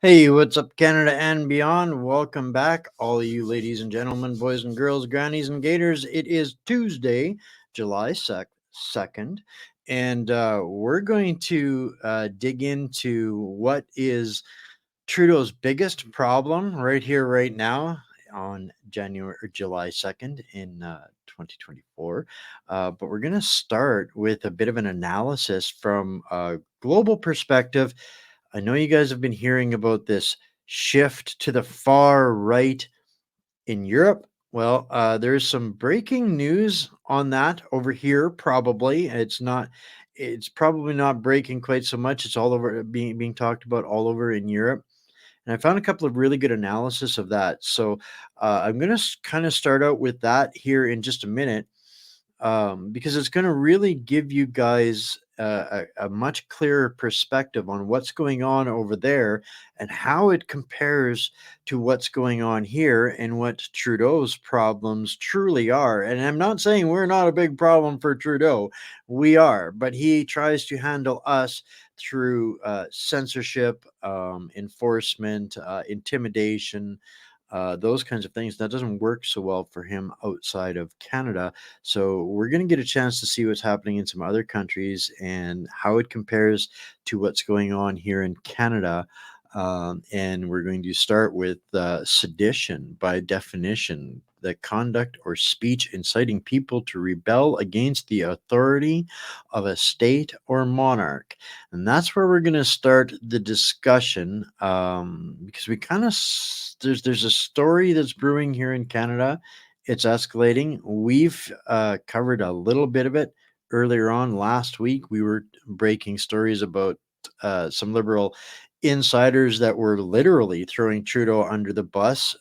Hey, what's up, Canada and beyond? Welcome back, all of you ladies and gentlemen, boys and girls, grannies and gators. It is Tuesday, July 2nd, and we're going to dig into what is Trudeau's biggest problem right here, right now, on January or July 2nd in 2024. But we're going to start with a bit of an analysis from a global perspective. I know you guys have been hearing about this shift to the far right in Europe. Well, there's some breaking news on that over here. Probably it's probably not breaking quite so much. It's all over being talked about all over in Europe. And I found a couple of really good analysis of that. So I'm going to kind of start out with that here in just a minute, because it's going to really give you guys a much clearer perspective on what's going on over there and how it compares to what's going on here and what Trudeau's problems truly are. And I'm not saying we're not a big problem for Trudeau. We are, but he tries to handle us through censorship, enforcement, intimidation, those kinds of things. That doesn't work so well for him outside of Canada. So we're going to get a chance to see what's happening in some other countries and how it compares to what's going on here in Canada. And we're going to start with sedition. By definition, the conduct or speech inciting people to rebel against the authority of a state or monarch. And that's where we're going to start the discussion, because we kind of there's a story that's brewing here in Canada. It's escalating. We've covered a little bit of it earlier on last week. We were breaking stories about some Liberal insiders that were literally throwing Trudeau under the bus,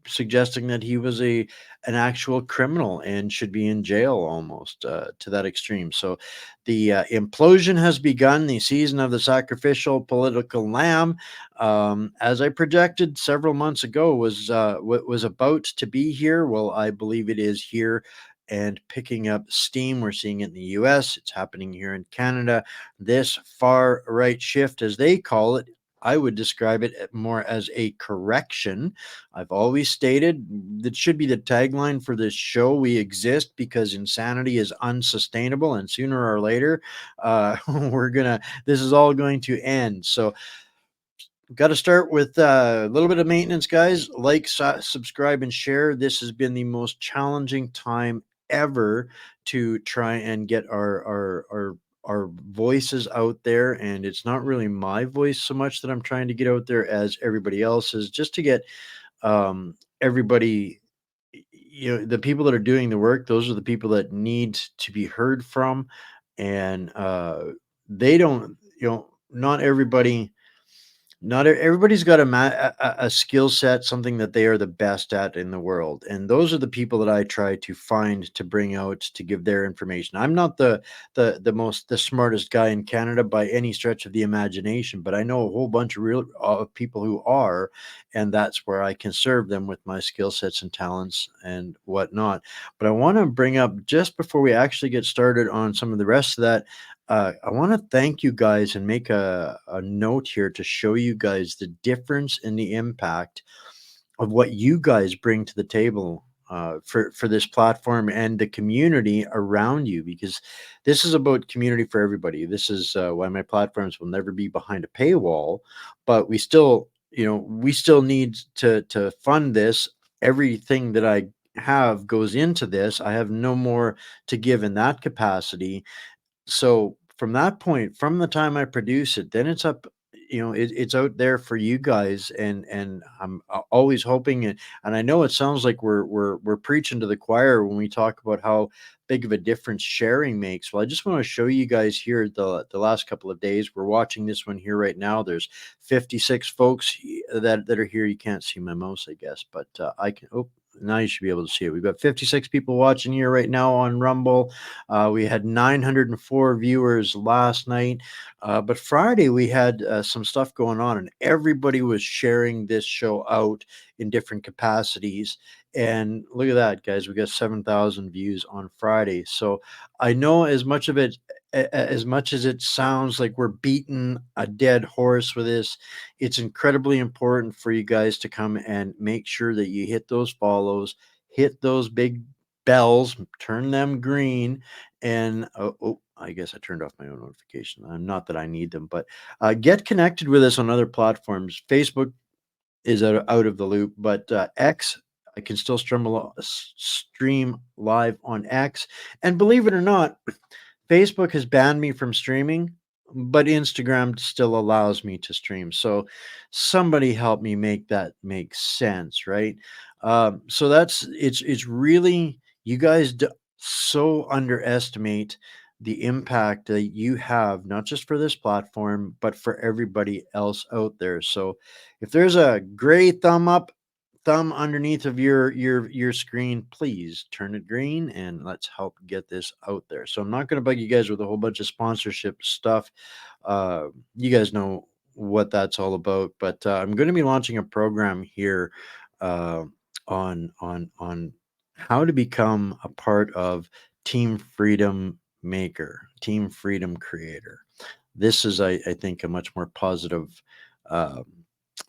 suggesting that he was an actual criminal and should be in jail, almost to that extreme. So the implosion has begun. The season of the sacrificial political lamb, as I projected several months ago, was about to be here. Well, I believe it is here and picking up steam. We're seeing it in the US. It's happening here in Canada. This far right shift, as they call it, I would describe it more as a correction. I've always stated that should be the tagline for this show. We exist because insanity is unsustainable, and sooner or later, this is all going to end. So, got to start with a little bit of maintenance, guys. Like, subscribe, and share. This has been the most challenging time ever to try and get our voices out there, and it's not really my voice so much that I'm trying to get out there as everybody else's, just to get everybody, the people that are doing the work. Those are the people that need to be heard from, and they don't, not everybody, everybody's got a skill set, something that they are the best at in the world, and those are the people that I try to find to bring out to give their information. I'm not the smartest guy in Canada by any stretch of the imagination, but I know a whole bunch of real people who are, and that's where I can serve them with my skill sets and talents and whatnot. But I want to bring up, just before we actually get started on some of the rest of that, I want to thank you guys and make a note here to show you guys the difference in the impact of what you guys bring to the table, for this platform and the community around you, because this is about community for everybody. This is why my platforms will never be behind a paywall, but we still need to fund this. Everything that I have goes into this. I have no more to give in that capacity. So from that point, from the time I produce it, then it's up, it's out there for you guys, and I'm always hoping, and I know it sounds like we're preaching to the choir when we talk about how big of a difference sharing makes. Well, I just want to show you guys here the last couple of days. We're watching this one here right now. There's 56 folks that are here. You can't see my mouse, I guess, but I can. Oh, now you should be able to see it. We've got 56 people watching here right now on Rumble. We had 904 viewers last night, but Friday we had some stuff going on, and everybody was sharing this show out in different capacities. And look at that, guys. We got 7,000 views on Friday. So I know as much of it as much as it sounds like we're beating a dead horse with this, it's incredibly important for you guys to come and make sure that you hit those follows, hit those big bells, turn them green, and I guess I turned off my own notification. Not that I need them, but get connected with us on other platforms. Facebook is out of the loop, but X, I can still stream live on X. And believe it or not, Facebook has banned me from streaming, but Instagram still allows me to stream. So somebody help me make that make sense, right? So it's really, you guys so underestimate the impact that you have, not just for this platform, but for everybody else out there. So if there's a gray thumb underneath of your screen, please turn it green and let's help get this out there. So I'm not going to bug you guys with a whole bunch of sponsorship stuff. You guys know what that's all about, but I'm going to be launching a program here uh, on how to become a part of Team Freedom Maker, Team Freedom Creator. This is, I think, a much more positive um,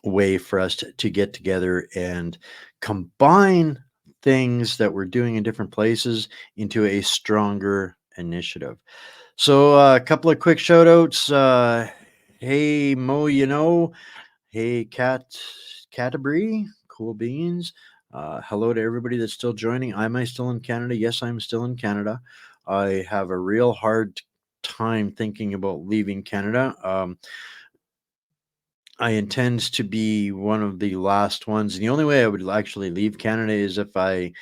way for us to get together and combine things that we're doing in different places into a stronger initiative. So a couple of quick shout outs. Hey Mo, hey Catabri, cool beans. Hello to everybody that's still joining. Am I still in Canada? Yes, I'm still in Canada. I have a real hard time thinking about leaving Canada. I intend to be one of the last ones. And the only way I would actually leave Canada is if I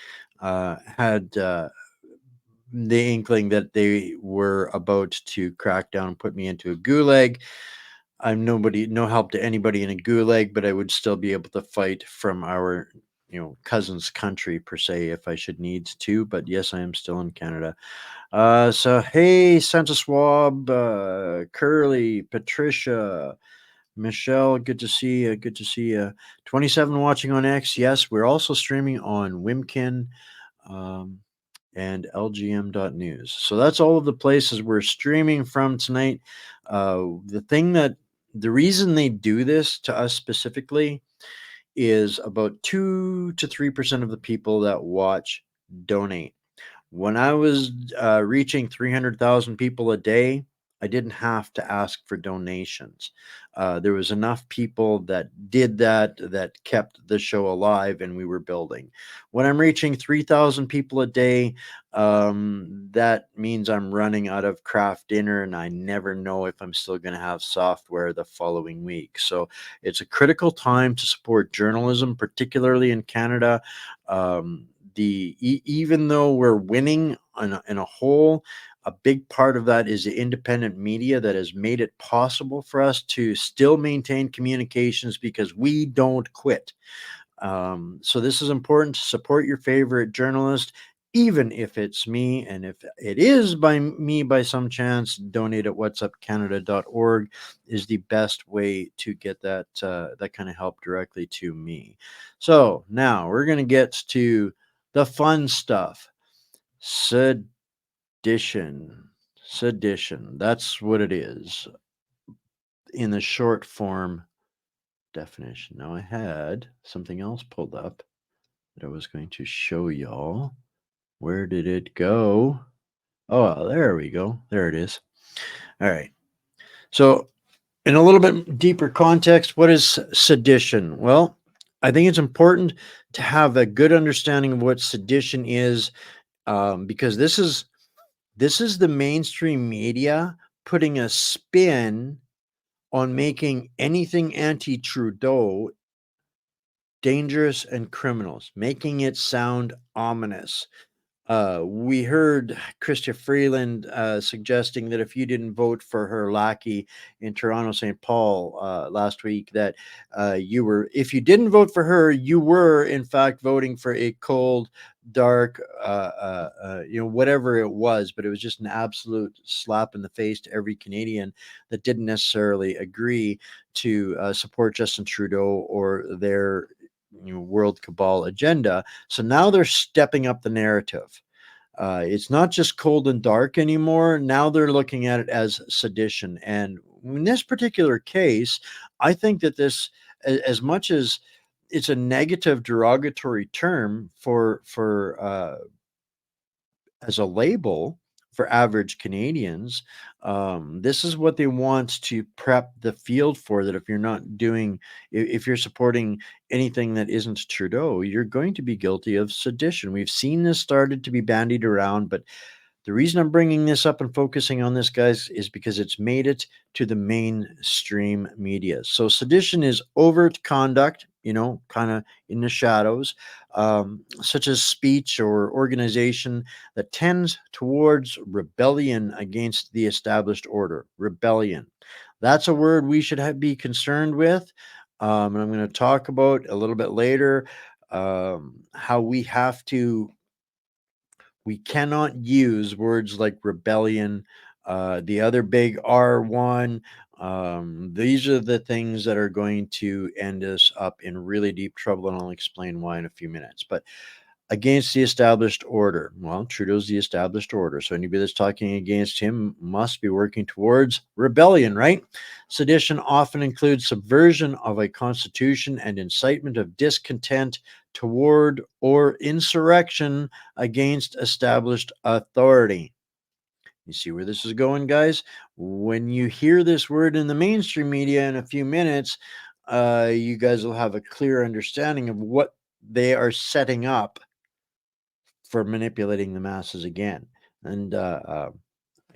had the inkling that they were about to crack down and put me into a gulag. I'm no help to anybody in a gulag, but I would still be able to fight from our, cousin's country per se if I should need to. But yes, I am still in Canada. So hey, Santa Swab, Curly, Patricia, Michelle, good to see you. Good to see you. 27 watching on X. Yes, we're also streaming on Wimkin um, and LGM.news. So that's all of the places we're streaming from tonight. The reason they do this to us specifically is about 2 to 3% of the people that watch donate. When I was reaching 300,000 people a day, I didn't have to ask for donations. There was enough people that did that kept the show alive, and we were building. When I'm reaching 3,000 people a day, that means I'm running out of craft dinner, and I never know if I'm still going to have software the following week. So it's a critical time to support journalism, particularly in Canada. Even though we're winning in a whole, a big part of that is the independent media that has made it possible for us to still maintain communications because we don't quit. So this is important to support your favorite journalist, even if it's me. And if it is by me by some chance, donate at whatsupcanada.org is the best way to get that kind of help directly to me. So now we're going to get to the fun stuff. Sedition. Sedition. That's what it is in the short form definition. Now I had something else pulled up that I was going to show y'all. Where did it go? Oh, there we go. There it is. All right. So, in a little bit deeper context, what is sedition? Well, I think it's important to have a good understanding of what sedition is, because this is the mainstream media putting a spin on making anything anti-Trudeau dangerous and criminals, making it sound ominous. We heard Chrystia Freeland suggesting that if you didn't vote for her lackey in Toronto, St. Paul last week, that if you didn't vote for her, you were in fact voting for a cold, dark, whatever it was. But it was just an absolute slap in the face to every Canadian that didn't necessarily agree to support Justin Trudeau or their world cabal agenda. So now they're stepping up the narrative. It's not just cold and dark anymore. Now they're looking at it as sedition. And in this particular case, I think that this, as much as it's a negative derogatory term for as a label for average Canadians, this is what they want to prep the field for. That if you're not doing, if you're supporting anything that isn't Trudeau, you're going to be guilty of sedition. We've seen this started to be bandied around, but the reason I'm bringing this up and focusing on this, guys, is because it's made it to the mainstream media. So sedition is overt conduct, kind of in the shadows, such as speech or organization that tends towards rebellion against the established order. Rebellion. That's a word we should be concerned with. And I'm going to talk about a little bit later how we cannot use words like rebellion, the other big R1. These are the things that are going to end us up in really deep trouble, and I'll explain why in a few minutes. But against the established order. Well, Trudeau's the established order, so anybody that's talking against him must be working towards rebellion, right? Sedition often includes subversion of a constitution and incitement of discontent toward or insurrection against established authority. You see where this is going, guys? When you hear this word in the mainstream media in a few minutes, you guys will have a clear understanding of what they are setting up for manipulating the masses again. And I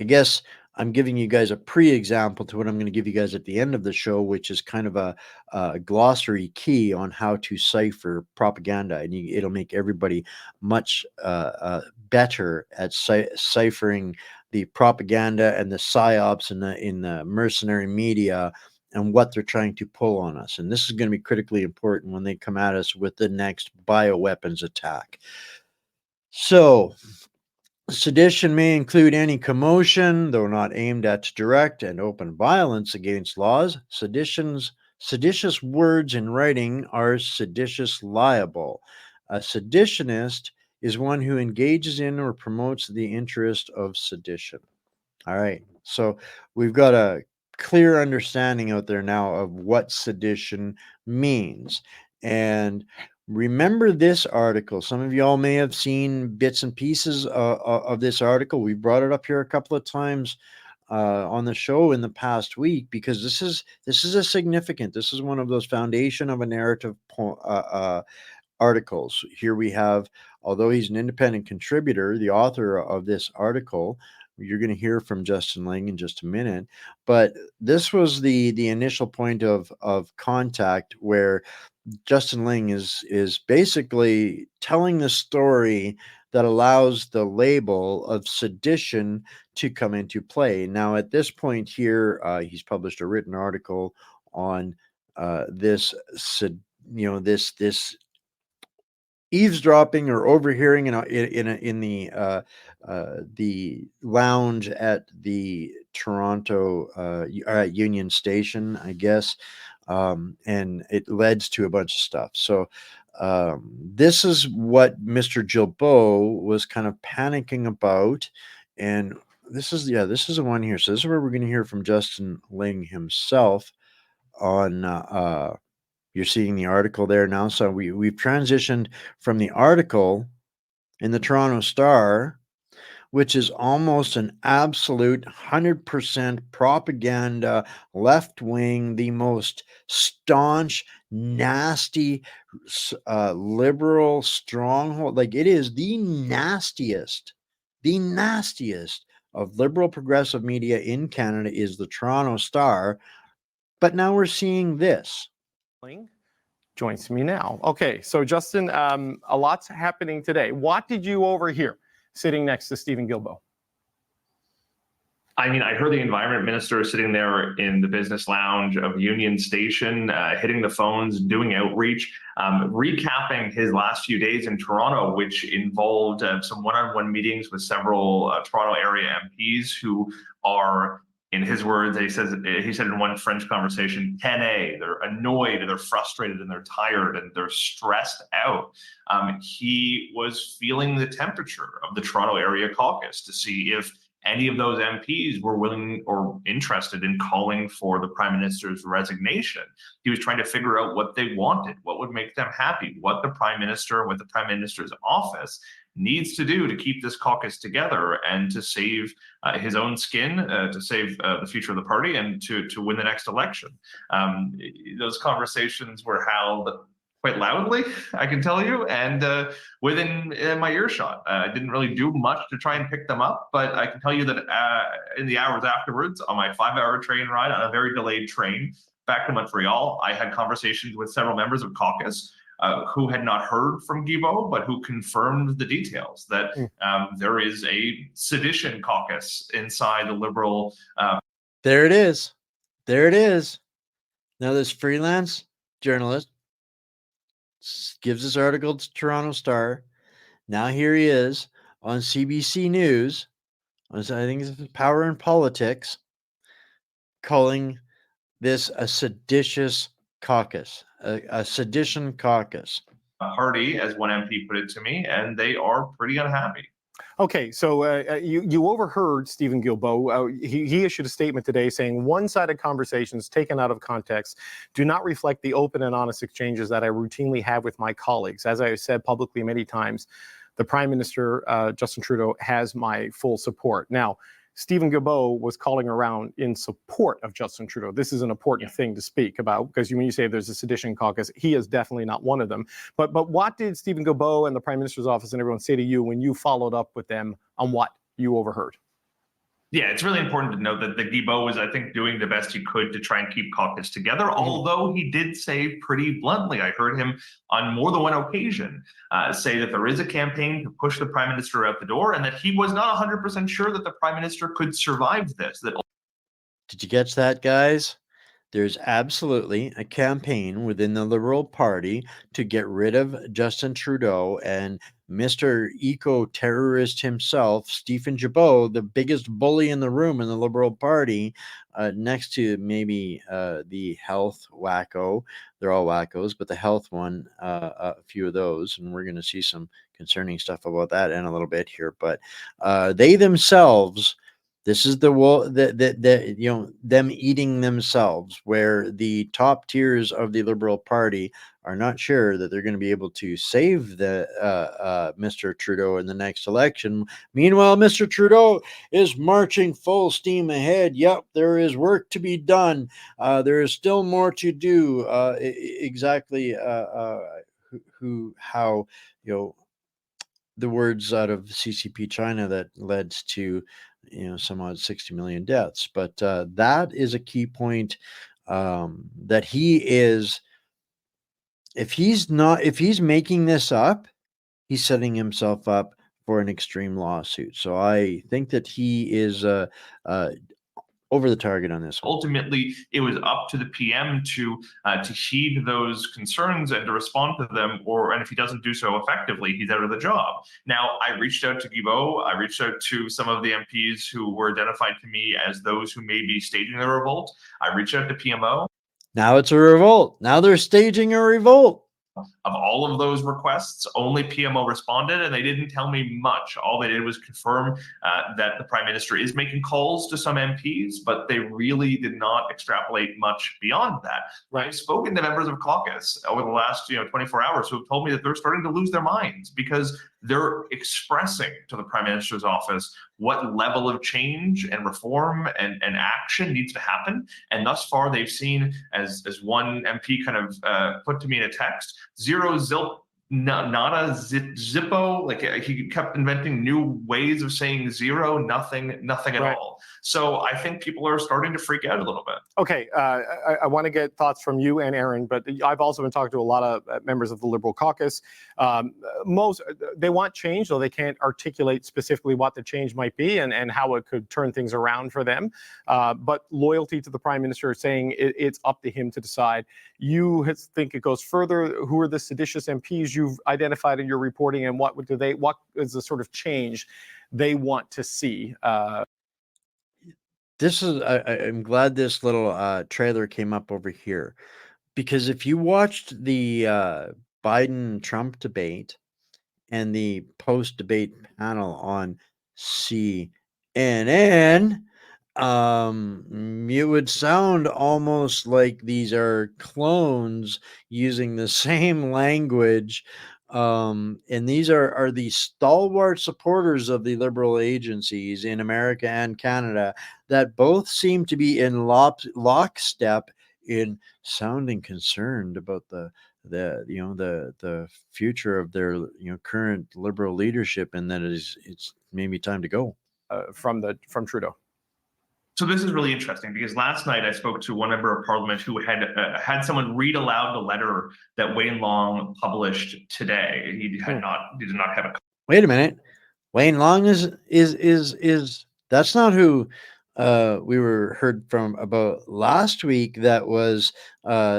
guess I'm giving you guys a pre-example to what I'm going to give you guys at the end of the show, which is kind of a glossary key on how to cipher propaganda, and it'll make everybody much better at ciphering the propaganda and the psyops in the mercenary media and what they're trying to pull on us. And this is going to be critically important when they come at us with the next bioweapons attack. So, sedition may include any commotion, though not aimed at direct and open violence against laws. Seditious words in writing are seditious liable. A seditionist is one who engages in or promotes the interest of sedition. All right. So we've got a clear understanding out there now of what sedition means. And remember this article. Some of y'all may have seen bits and pieces of this article. We brought it up here a couple of times on the show in the past week because this is a significant. This is one of those foundation of a narrative articles. Here we have, although he's an independent contributor, the author of this article. You're going to hear from Justin Lang in just a minute, but this was the initial point of contact where Justin Lang is basically telling the story that allows the label of sedition to come into play. Now, at this point here, he's published a written article on this eavesdropping or overhearing in the lounge at the Toronto Union Station, I guess, and it led to a bunch of stuff. So this is what Mr. Gilbeau was kind of panicking about, and this is the one here. So this is where we're going to hear from Justin Ling himself on. You're seeing the article there now. So we've transitioned from the article in the Toronto Star, which is almost an absolute 100% propaganda, left wing, the most staunch, nasty, liberal stronghold. Like, it is the nastiest of liberal progressive media in Canada is the Toronto Star. But now we're seeing this. Joins me now. Okay, so Justin, a lot's happening today. What did you overhear sitting next to Stephen Guilbeault? I mean, I heard the environment minister sitting there in the business lounge of Union Station, hitting the phones, doing outreach, recapping his last few days in Toronto, which involved some one-on-one meetings with several Toronto area MPs who are In his words, he said in one French conversation, 10A, they're annoyed, they're frustrated, and they're tired, and they're stressed out. He was feeling the temperature of the Toronto Area Caucus to see if any of those MPs were willing or interested in calling for the Prime Minister's resignation. He was trying to figure out what they wanted, what would make them happy, what the Prime Minister, what the Prime Minister's office needs to do to keep this caucus together and to save his own skin, to save the future of the party, and to win the next election. Those conversations were held quite loudly, I can tell you, and within my earshot. I didn't really do much to try and pick them up, but I can tell you that in the hours afterwards, on my 5-hour train ride on a very delayed train back to Montreal, I had conversations with several members of caucus who had not heard from Guilbeault, but who confirmed the details that there is a sedition caucus inside the Liberal. There it is. There it is. Now this freelance journalist gives this article to Toronto Star. Now here he is on CBC News, I think it's Power and Politics, calling this a seditious caucus, a sedition caucus. Party, as one MP put it to me, and they are pretty unhappy. Okay, so you overheard Steven Guilbeault. He issued a statement today saying one-sided conversations taken out of context do not reflect the open and honest exchanges that I routinely have with my colleagues. As I have said publicly many times, the Prime Minister, Justin Trudeau, has my full support. Now, Steven Guilbeault was calling around in support of Justin Trudeau. This is an important thing to speak about, because when you say there's a sedition caucus, he is definitely not one of them. But what did Steven Guilbeault and the Prime Minister's office and everyone say to you when you followed up with them on what you overheard? Yeah, it's really important to note that the Guilbeault was, I think, doing the best he could to try and keep caucus together, although he did say pretty bluntly, I heard him on more than one occasion say that there is a campaign to push the Prime Minister out the door, and that he was not 100% sure that the Prime Minister could survive this. Did you catch that, guys? There's absolutely a campaign within the Liberal Party to get rid of Justin Trudeau, and Mr. Eco-terrorist himself, Stephen Guilbeault, the biggest bully in the room in the Liberal Party, next to maybe the health wacko. They're all wackos, but the health one, a few of those, and we're going to see some concerning stuff about that in a little bit here. But they themselves, this is them eating themselves, where the top tiers of the Liberal Party are not sure that they're going to be able to save the Mr. Trudeau in the next election. Meanwhile, Mr. Trudeau is marching full steam ahead. Yep, there is work to be done. There is still more to do. Exactly how the words out of CCP China that led to some odd 60 million deaths. But that is a key point, that he is, if he's making this up, he's setting himself up for an extreme lawsuit. So I think that he is over the target on this one. Ultimately, it was up to the PM to heed those concerns and to respond to them, and if he doesn't do so effectively, he's out of the job. Now, I reached out to Guilbeault. I reached out to some of the MPs who were identified to me as those who may be staging a revolt. I reached out to PMO. Now it's a revolt. Now they're staging a revolt. Of all of those requests, only PMO responded, and they didn't tell me much. All they did was confirm that the Prime Minister is making calls to some MPs, but they really did not extrapolate much beyond that. Right. I've spoken to members of caucus over the last 24 hours who have told me that they're starting to lose their minds, because they're expressing to the Prime Minister's office what level of change and reform and action needs to happen. And thus far, they've seen, as one MP kind of put to me in a text, zero zilp, nada, zippo. Like, he kept inventing new ways of saying zero, nothing at all. So I think people are starting to freak out a little bit. Okay, I want to get thoughts from you and Aaron, but I've also been talking to a lot of members of the Liberal caucus. Most, they want change, though they can't articulate specifically what the change might be and how it could turn things around for them. But loyalty to the Prime Minister, saying it's up to him to decide. You think it goes further? Who are the seditious MPs you've identified in your reporting, and what is the sort of change they want to see? this is I'm glad this little trailer came up over here, because if you watched the Biden Trump debate and the post debate panel on CNN, it would sound almost like these are clones using the same language. And these are the stalwart supporters of the liberal agencies in America and Canada that both seem to be in lockstep in sounding concerned about the future of their current liberal leadership, and that it's maybe time to go. From Trudeau. So this is really interesting because last night I spoke to one member of parliament who had someone read aloud the letter that Wayne Long published today. He did not have a. Wait a minute, Wayne Long is that's not who we were heard from about last week. That was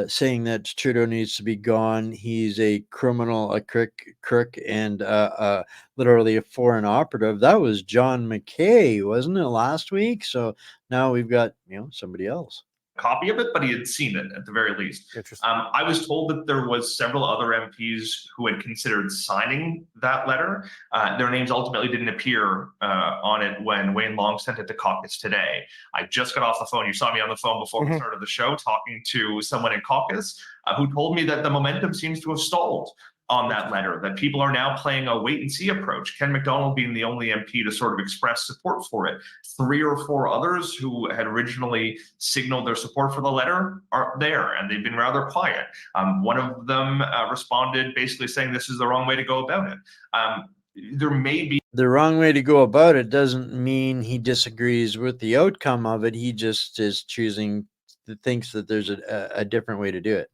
saying that Trudeau needs to be gone. He's a criminal, a crook, and literally a foreign operative. That was John McKay, wasn't it, last week? So now we've got somebody else. Copy of it, but he had seen it at the very least. Interesting. I was told that there was several other MPs who had considered signing that letter. Their names ultimately didn't appear on it when Wayne Long sent it to caucus today. I just got off the phone. You saw me on the phone before we started the show talking to someone in caucus who told me that the momentum seems to have stalled on that letter, that people are now playing a wait and see approach. Ken McDonald being the only MP to sort of express support for it. 3 or 4 others who had originally signaled their support for the letter are there, and they've been rather quiet. One of them responded basically saying this is the wrong way to go about it. There may be the wrong way to go about it doesn't mean he disagrees with the outcome of it. He just is thinks that there's a different way to do it.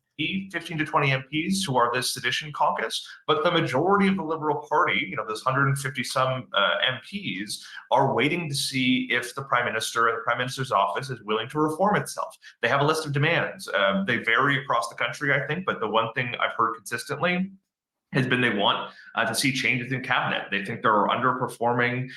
15 to 20 MPs who are this sedition caucus, but the majority of the Liberal Party, there's 150 some MPs, are waiting to see if the Prime Minister and the Prime Minister's office is willing to reform itself. They have a list of demands. They vary across the country, I think, but the one thing I've heard consistently has been they want to see changes in cabinet. They think there are underperforming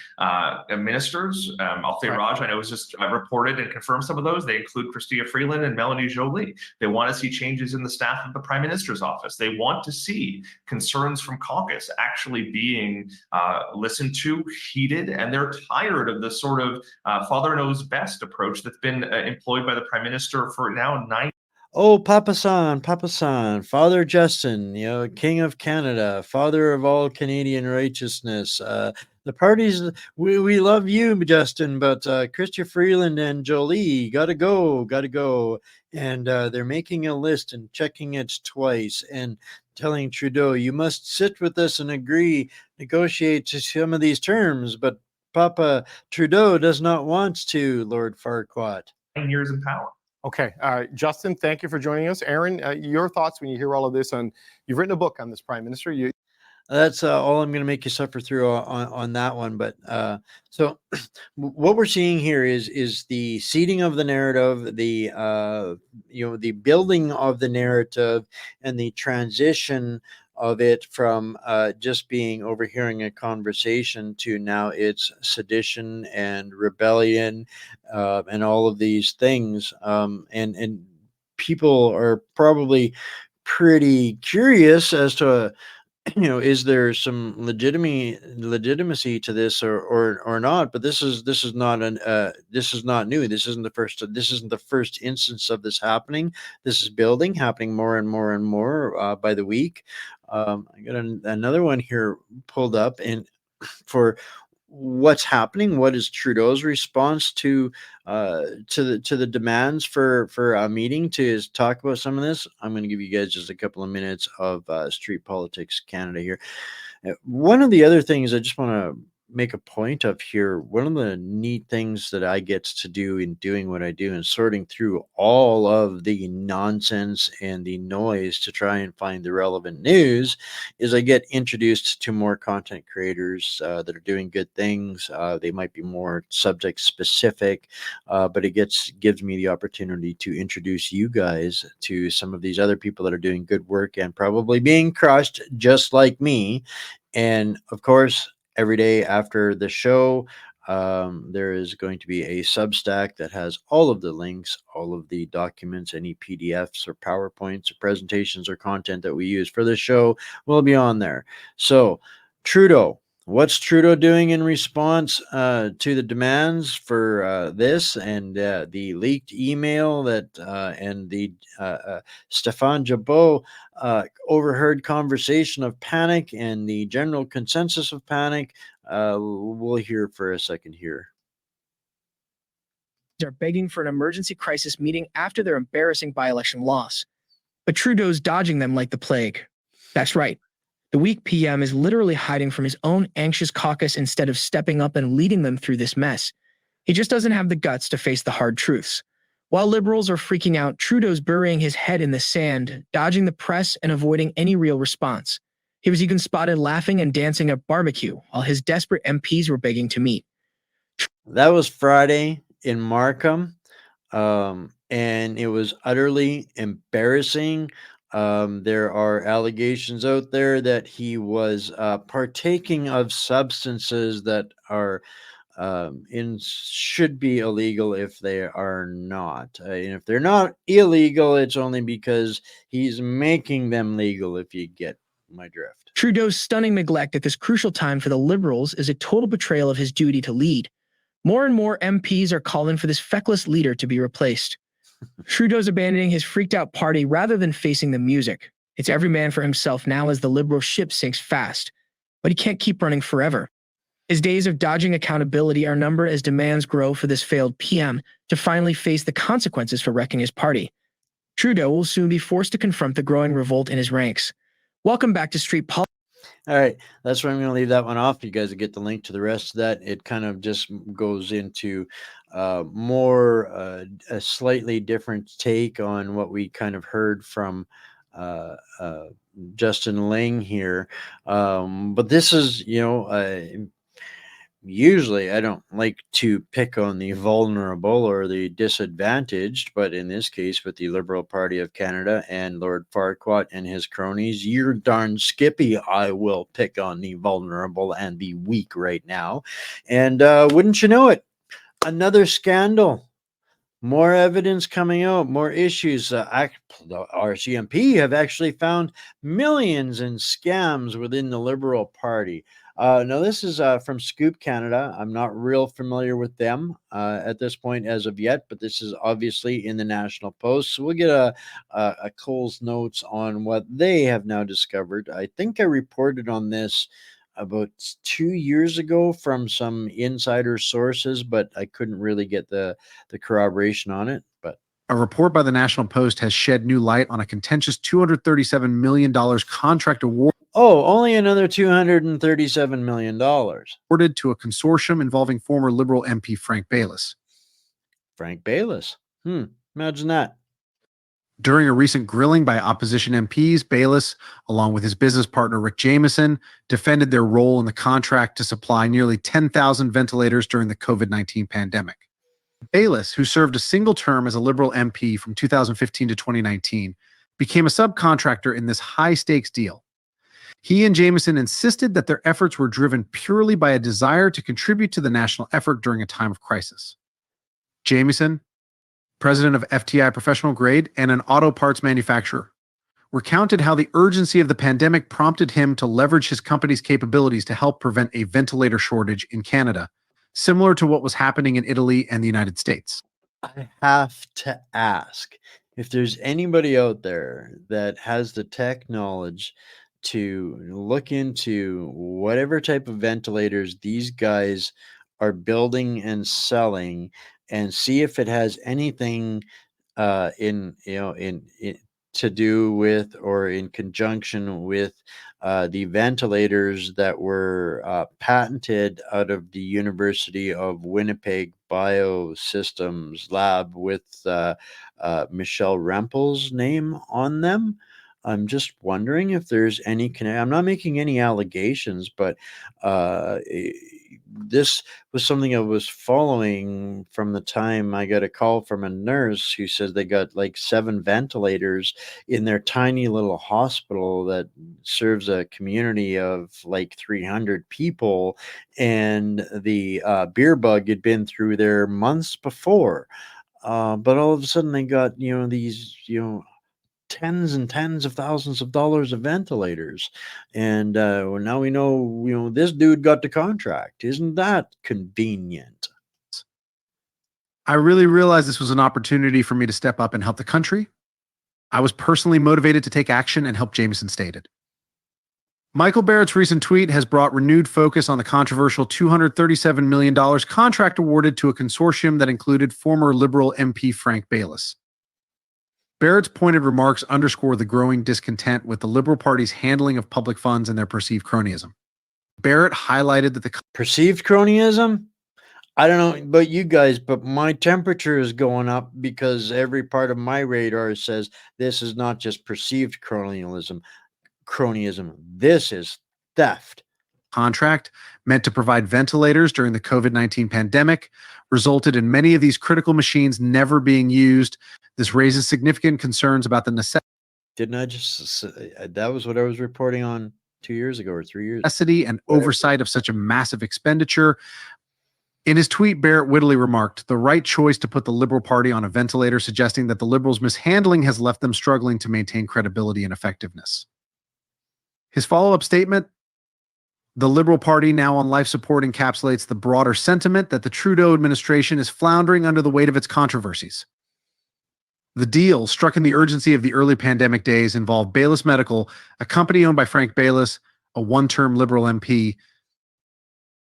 ministers. I'll say, Raj, I know it was just reported and confirmed some of those. They include Chrystia Freeland and Melanie Joly. They want to see changes in the staff of the Prime Minister's office. They want to see concerns from caucus actually being listened to, heeded, and they're tired of the sort of father knows best approach that's been employed by the Prime Minister for now 9. Oh, Papa San, Father Justin, King of Canada, Father of all Canadian righteousness. The parties, we love you, Justin, but Chrystia Freeland and Jolie gotta go. And they're making a list and checking it twice and telling Trudeau, you must sit with us and negotiate to some of these terms. But Papa Trudeau does not want to, Lord Farquaad. 9 years in power. Okay, Justin, thank you for joining us. Aaron, your thoughts when you hear all of this? You've written a book on this Prime Minister. That's all I'm going to make you suffer through on that one. But so what we're seeing here is the seeding of the narrative, the building of the narrative, and the transition of it from just being overhearing a conversation to now it's sedition and rebellion and all of these things. And people are probably pretty curious as to is there some legitimacy to this or not? But this is not new. This isn't the first instance of this happening. This is happening more and more and more by the week. I got another one here pulled up, and for what's happening, what is Trudeau's response to the demands for a meeting to talk about some of this? I'm going to give you guys just a couple of minutes of Street Politics Canada here. One of the other things I just want to make a point of here, one of the neat things that I get to do in doing what I do and sorting through all of the nonsense and the noise to try and find the relevant news, is I get introduced to more content creators that are doing good things. They might be more subject specific, but it gives me the opportunity to introduce you guys to some of these other people that are doing good work and probably being crushed just like me. And of course, every day after the show, there is going to be a Substack that has all of the links, all of the documents, any PDFs or PowerPoints or presentations or content that we use for the show will be on there. So, Trudeau. What's Trudeau doing in response to the demands for this and the leaked email that and the Stéphane Jabot overheard conversation of panic and the general consensus of panic? We'll hear for a second here. Are begging for an emergency crisis meeting after their embarrassing by-election loss. But Trudeau's dodging them like the plague. That's right. The weak PM is literally hiding from his own anxious caucus instead of stepping up and leading them through this mess. He just doesn't have the guts to face the hard truths. While Liberals are freaking out, Trudeau's burying his head in the sand, dodging the press and avoiding any real response. He was even spotted laughing and dancing at barbecue while his desperate MPs were begging to meet. That was Friday in Markham, and it was utterly embarrassing. There are allegations out there that he was partaking of substances that are should be illegal if they are not. And if they're not illegal, it's only because he's making them legal, if you get my drift. Trudeau's stunning neglect at this crucial time for the Liberals is a total betrayal of his duty to lead. More and more MPs are calling for this feckless leader to be replaced. Trudeau's abandoning his freaked-out party rather than facing the music. It's every man for himself now as the Liberal ship sinks fast. But he can't keep running forever. His days of dodging accountability are numbered as demands grow for this failed PM to finally face the consequences for wrecking his party. Trudeau will soon be forced to confront the growing revolt in his ranks. Welcome back to Street Politics. All right, that's where I'm going to leave that one off. You guys will get the link to the rest of that. It kind of just goes into more a slightly different take on what we kind of heard from Justin Ling here. But this is, usually I don't like to pick on the vulnerable or the disadvantaged, but in this case with the Liberal Party of Canada and Lord Farquhar and his cronies, you're darn skippy I will pick on the vulnerable and the weak right now. And wouldn't you know it, another scandal. More evidence coming out, more issues. The RCMP have actually found millions in scams within the Liberal Party. Now, this is from Scoop Canada. I'm not real familiar with them at this point as of yet, but this is obviously in the National Post. So we'll get a Cole's notes on what they have now discovered. I think I reported on this about 2 years ago from some insider sources, but I couldn't really get the corroboration on it. But a report by the National Post has shed new light on a contentious $237 million contract award. Oh, only another $237 million. Awarded to a consortium involving former Liberal MP Frank Baylis. Frank Baylis. Imagine that. During a recent grilling by opposition MPs, Baylis, along with his business partner Rick Jameson, defended their role in the contract to supply nearly 10,000 ventilators during the COVID-19 pandemic. Baylis, who served a single term as a Liberal MP from 2015 to 2019, became a subcontractor in this high-stakes deal. He and Jameson insisted that their efforts were driven purely by a desire to contribute to the national effort during a time of crisis. Jameson, president of FTI Professional Grade and an auto parts manufacturer, recounted how the urgency of the pandemic prompted him to leverage his company's capabilities to help prevent a ventilator shortage in Canada, similar to what was happening in Italy and the United States. I have to ask if there's anybody out there that has the tech knowledge to look into whatever type of ventilators these guys are building and selling and see if it has anything in to do with or in conjunction with the ventilators that were patented out of the University of Winnipeg Biosystems Lab with Michelle Rempel's name on them. I'm just wondering if there's any I'm not making any allegations, but this was something I was following from the time I got a call from a nurse who says they got like 7 ventilators in their tiny little hospital that serves a community of like 300 people, and the beer bug had been through there months before. But all of a sudden they got, these, tens and tens of thousands of dollars of ventilators, and well, now we know, this dude got the contract. Isn't that convenient? I really realized this was an opportunity for me to step up and help the country. I was personally motivated to take action and help, Jameson stated. Michael Barrett's recent tweet has brought renewed focus on the controversial $237 million contract awarded to a consortium that included former Liberal MP Frank Baylis. Barrett's pointed remarks underscore the growing discontent with the Liberal Party's handling of public funds and their perceived cronyism. Barrett highlighted that the Perceived cronyism? I don't know about you guys, but my temperature is going up because every part of my radar says this is not just perceived cronyism. This is theft. contract, meant to provide ventilators during the COVID-19 pandemic, resulted in many of these critical machines never being used. This raises significant concerns about the Didn't I just that was what I was reporting on 2 years ago or 3 years? necessity and oversight of such a massive expenditure. In his tweet, Barrett wittily remarked, "The right choice to put the Liberal Party on a ventilator," suggesting that the Liberals' mishandling has left them struggling to maintain credibility and effectiveness. His follow-up statement, "The Liberal Party now on life support encapsulates the broader sentiment that the Trudeau administration is floundering under the weight of its controversies. The deal, struck in the urgency of the early pandemic days, involved Baylis Medical, a company owned by Frank Baylis, a one-term Liberal MP.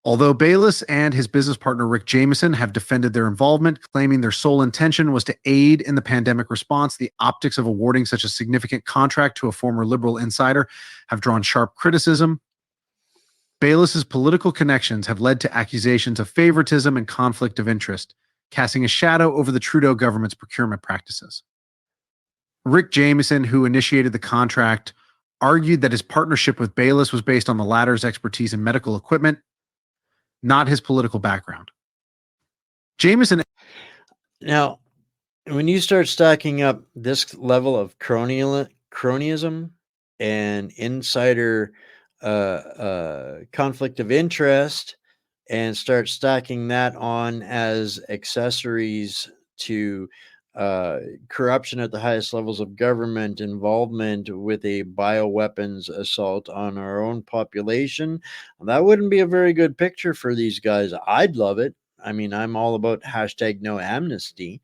Although Baylis and his business partner Rick Jameson have defended their involvement, claiming their sole intention was to aid in the pandemic response, the optics of awarding such a significant contract to a former Liberal insider have drawn sharp criticism. Baylis's political connections have led to accusations of favoritism and conflict of interest, casting a shadow over the Trudeau government's procurement practices. Rick Jameson, who initiated the contract, argued that his partnership with Baylis was based on the latter's expertise in medical equipment, not his political background. Jameson..." Now, when you start stacking up this level of cronyism and insider conflict of interest, and start stacking that on as accessories to corruption at the highest levels of government, involvement with a bioweapons assault on our own population, that wouldn't be a very good picture for these guys. I'd love it. I mean, I'm all about #NoAmnesty,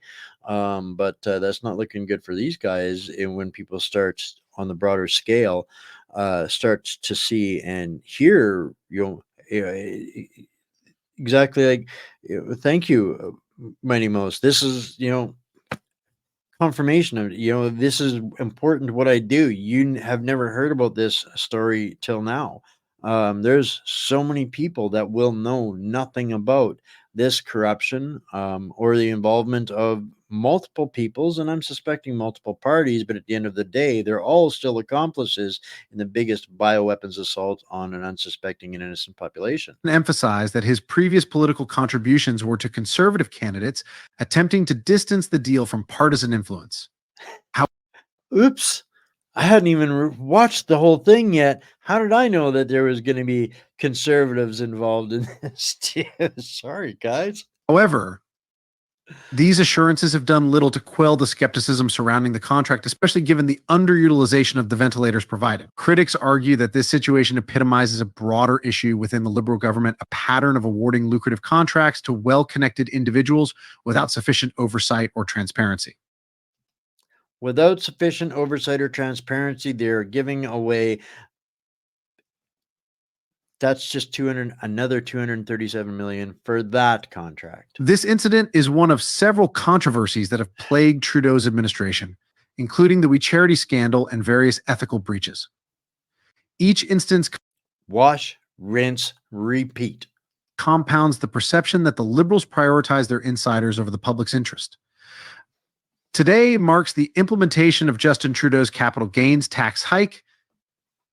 but that's not looking good for these guys. And when people start on the broader scale, start to see and hear, exactly like, thank you, Mighty Most. This is, confirmation of, this is important to what I do. You have never heard about this story till now. There's so many people that will know nothing about this corruption or the involvement of multiple peoples, and I'm suspecting multiple parties, but at the end of the day, they're all still accomplices in the biggest bioweapons assault on an unsuspecting and innocent population. Emphasized that his previous political contributions were to conservative candidates attempting to distance the deal from partisan influence. Oops. I hadn't even watched the whole thing yet. How did I know that there was going to be conservatives involved in this? Sorry, guys. However, these assurances have done little to quell the skepticism surrounding the contract, especially given the underutilization of the ventilators provided. Critics argue that this situation epitomizes a broader issue within the Liberal government, a pattern of awarding lucrative contracts to well-connected individuals without sufficient oversight or transparency. Without sufficient oversight or transparency, they're giving away. That's just another $237 million for that contract. This incident is one of several controversies that have plagued Trudeau's administration, including the We Charity scandal and various ethical breaches. Each instance wash, rinse, repeat compounds the perception that the Liberals prioritize their insiders over the public's interest. Today marks the implementation of Justin Trudeau's capital gains tax hike.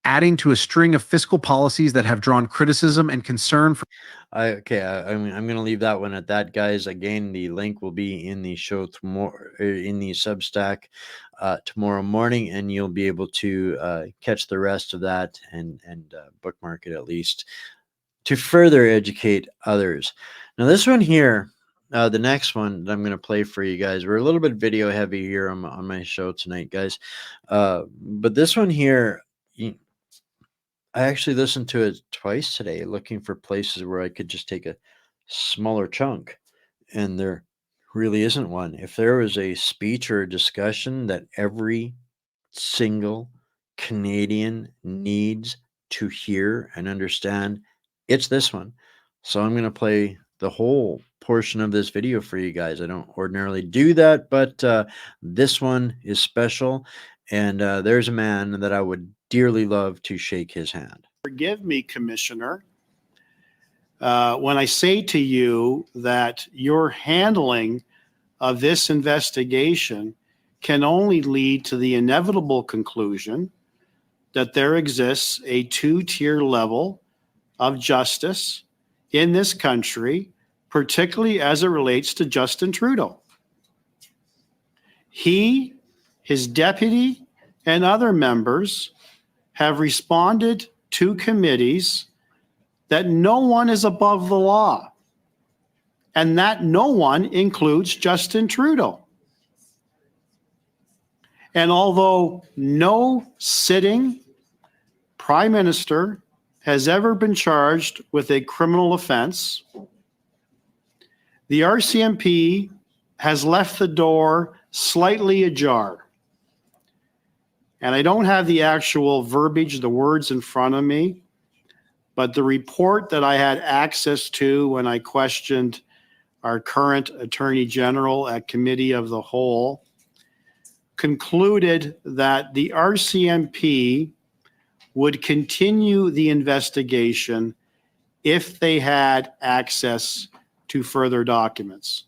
adding to a string of fiscal policies that have drawn criticism and concern from. I'm going to leave that one at that, guys. Again, the link will be in the show tomorrow, in the Substack tomorrow morning, and you'll be able to catch the rest of that and bookmark it at least to further educate others. Now, this one here, the next one that I'm going to play for you guys, we're a little bit video heavy here on my show tonight, guys. But this one here, I actually listened to it twice today, looking for places where I could just take a smaller chunk, and there really isn't one. If there was a speech or a discussion that every single Canadian needs to hear and understand, it's this one. So I'm going to play the whole portion of this video for you guys. I don't ordinarily do that, but this one is special, and there's a man that I would dearly love to shake his hand. Forgive me, Commissioner, when I say to you that your handling of this investigation can only lead to the inevitable conclusion that there exists a two-tier level of justice in this country, particularly as it relates to Justin Trudeau. He, his deputy, and other members have responded to committees that no one is above the law, and that no one includes Justin Trudeau. And although no sitting prime minister has ever been charged with a criminal offense, the RCMP has left the door slightly ajar. And I don't have the actual verbiage, the words in front of me, but the report that I had access to when I questioned our current Attorney General at Committee of the Whole concluded that the RCMP would continue the investigation if they had access to further documents.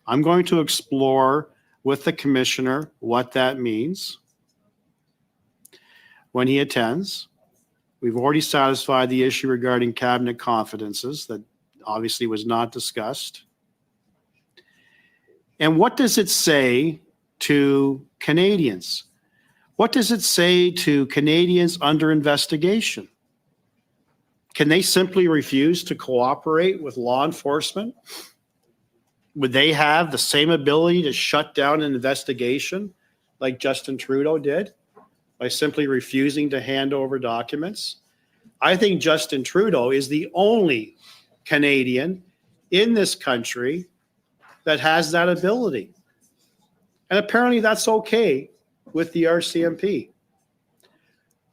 I'm going to explore with the Commissioner what that means when he attends. We've already satisfied the issue regarding cabinet confidences that obviously was not discussed. And what does it say to Canadians? What does it say to Canadians under investigation? Can they simply refuse to cooperate with law enforcement? Would they have the same ability to shut down an investigation like Justin Trudeau did by simply refusing to hand over documents? I think Justin Trudeau is the only Canadian in this country that has that ability. And apparently that's okay with the RCMP.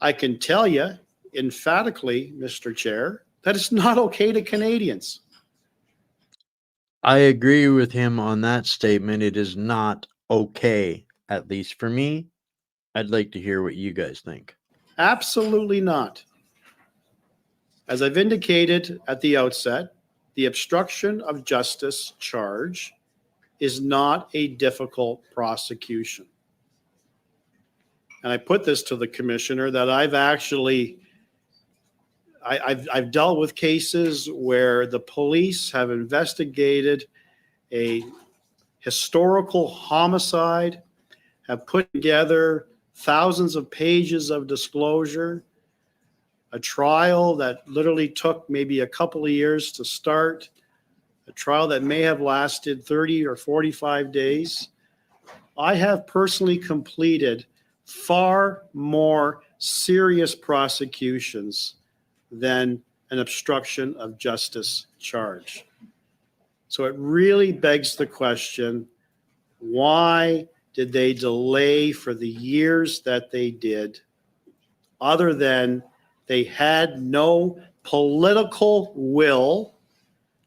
I can tell you emphatically, Mr. Chair, that it's not okay to Canadians. I agree with him on that statement. It is not okay, at least for me. I'd like to hear what you guys think. Absolutely not. As I've indicated at the outset, the obstruction of justice charge is not a difficult prosecution. And I put this to the Commissioner that I've dealt with cases where the police have investigated a historical homicide, have put together thousands of pages of disclosure, a trial that literally took maybe a couple of years to start, a trial that may have lasted 30 or 45 days. I have personally completed far more serious prosecutions than an obstruction of justice charge. So it really begs the question, why did they delay for the years that they did, other than they had no political will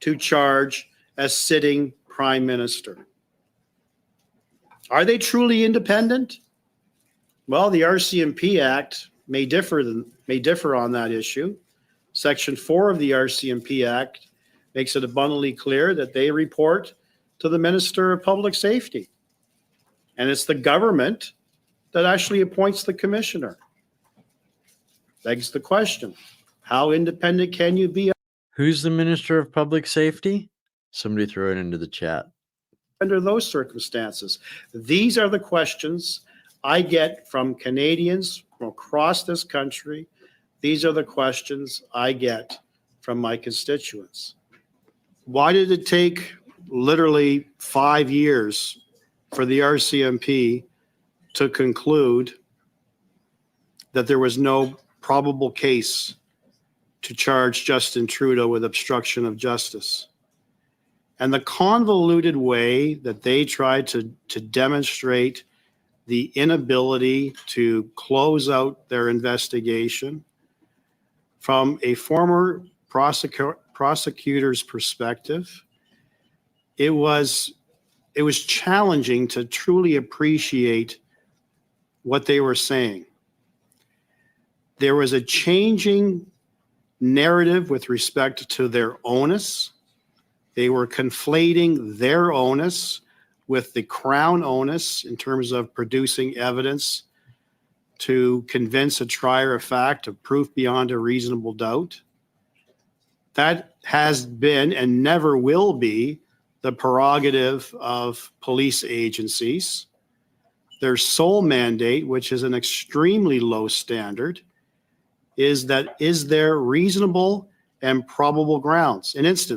to charge a sitting prime minister? Are they truly independent? Well, the RCMP Act may differ on that issue. Section 4 of the RCMP Act makes it abundantly clear that they report to the Minister of Public Safety. And it's the government that actually appoints the commissioner. Begs the question, how independent can you be Who's the Minister of Public Safety? Somebody throw it into the chat. under those circumstances? These are the questions I get from Canadians from across this country. These are the questions I get from my constituents. Why did it take literally 5 years for the RCMP to conclude that there was no probable case to charge Justin Trudeau with obstruction of justice? And the convoluted way that they tried to demonstrate the inability to close out their investigation from a former prosecutor's perspective, it was challenging to truly appreciate what they were saying. There was a changing narrative with respect to their onus. They were conflating their onus with the Crown onus in terms of producing evidence to convince a trier of fact of proof beyond a reasonable doubt. That has been and never will be the prerogative of police agencies. Their sole mandate, which is an extremely low standard, is there reasonable and probable grounds?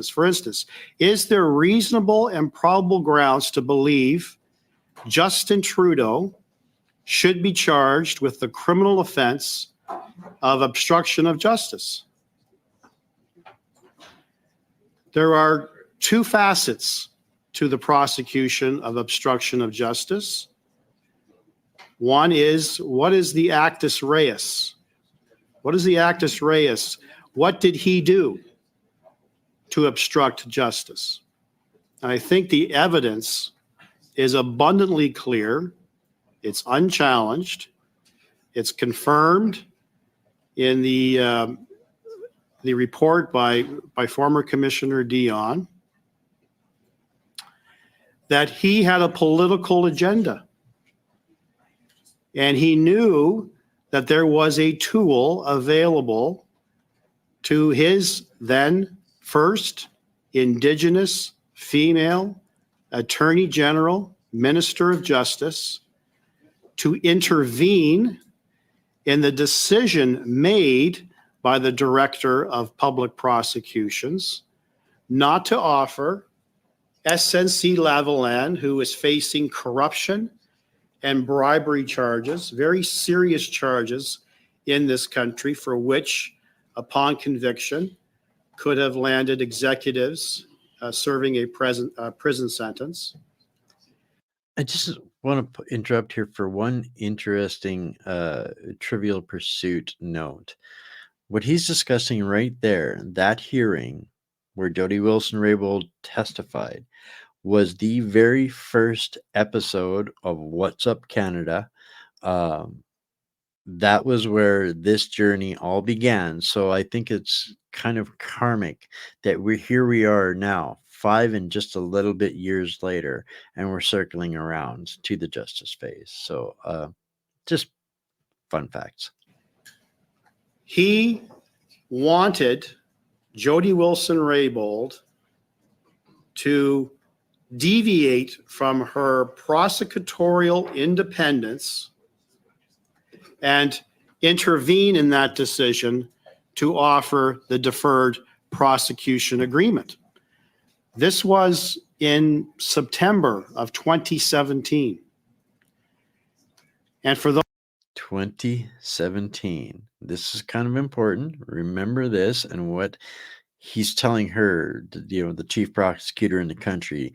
For instance, is there reasonable and probable grounds to believe Justin Trudeau should be charged with the criminal offense of obstruction of justice? There are two facets to the prosecution of obstruction of justice. One is, what is the actus reus? What is the actus reus? What did he do to obstruct justice? And I think the evidence is abundantly clear. It's unchallenged. It's confirmed in the report by former Commissioner Dion that he had a political agenda. And he knew that there was a tool available to his then first Indigenous female Attorney General, Minister of Justice, to intervene in the decision made by the Director of Public Prosecutions not to offer SNC Lavalin, who is facing corruption and bribery charges, very serious charges in this country for which, upon conviction, could have landed executives serving a prison sentence. I just want to interrupt here for one interesting Trivial Pursuit note. What he's discussing right there, that hearing where Jody Wilson-Raybould testified, was the very first episode of What's Up Canada. That was where this journey all began. So I think it's kind of karmic that we are now, 5 and just a little bit years later, and we're circling around to the justice phase. So just fun facts. He wanted Jody Wilson-Raybould to deviate from her prosecutorial independence and intervene in that decision to offer the deferred prosecution agreement. This was in September of 2017. And for those 2017. This is kind of important. Remember this and what he's telling her, the chief prosecutor in the country,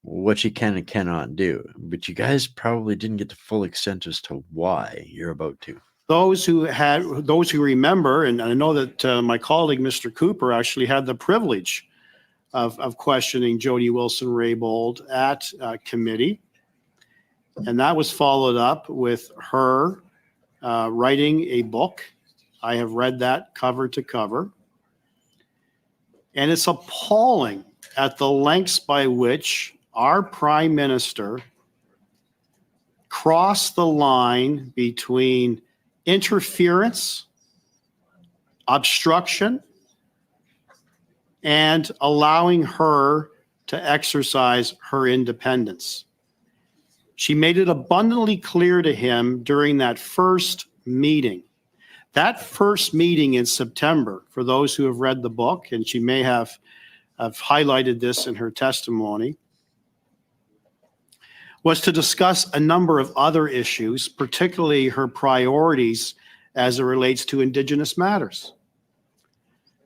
what she can and cannot do. But you guys probably didn't get the full extent as to why you're about to. those who remember, and I know that my colleague, Mr. Cooper, actually had the privilege of questioning Jody Wilson-Raybould at committee. And that was followed up with her writing a book. I have read that cover to cover. And it's appalling at the lengths by which our Prime Minister crossed the line between interference obstruction, and allowing her to exercise her independence. She made it abundantly clear to him during that first meeting. That first meeting in September, for those who have read the book, and she may have highlighted this in her testimony, was to discuss a number of other issues, particularly her priorities as it relates to Indigenous matters.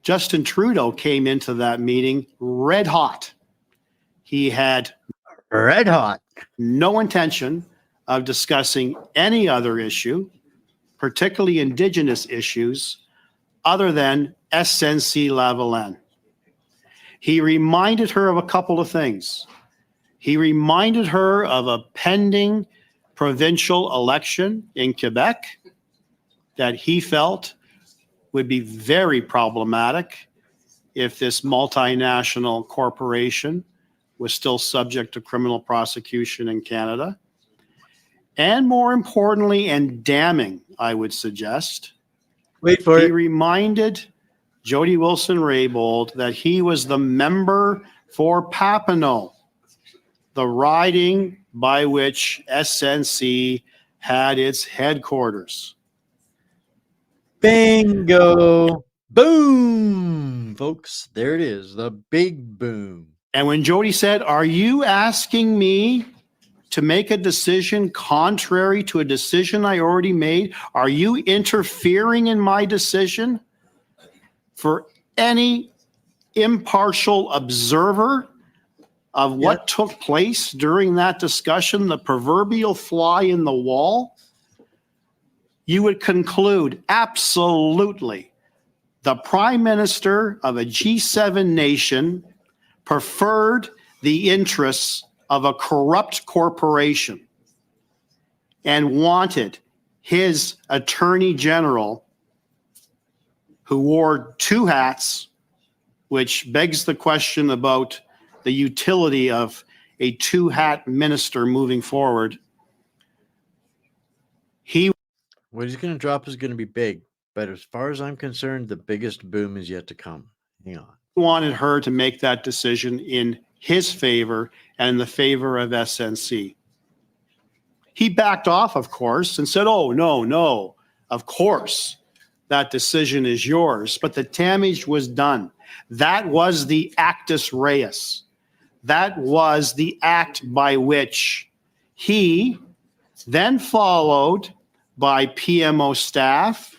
Justin Trudeau came into that meeting red hot. He had Red hot. no intention of discussing any other issue, particularly Indigenous issues, other than SNC-Lavalin. He reminded her of a couple of things. He reminded her of a pending provincial election in Quebec that he felt would be very problematic if this multinational corporation was still subject to criminal prosecution in Canada. And more importantly, and damning, I would suggest, Wait for he it. reminded Jody Wilson-Raybould that he was the member for Papineau, the riding by which SNC had its headquarters. Bingo. Boom, folks. There it is. The big boom. And when Jody said, "Are you asking me to make a decision contrary to a decision I already made? Are you interfering in my decision?" For any impartial observer of what took place during that discussion, the proverbial fly in the wall, you would conclude absolutely the Prime Minister of a G7 nation preferred the interests of a corrupt corporation and wanted his Attorney General, who wore two hats, which begs the question about the utility of a two-hat minister moving forward. What he's going to drop is going to be big. But as far as I'm concerned, the biggest boom is yet to come. Hang on. Wanted her to make that decision in his favor and in the favor of SNC. He backed off, of course, and said, "Oh, no, of course, that decision is yours." But the damage was done. That was the actus reus. That was the act by which he, then followed by PMO staff,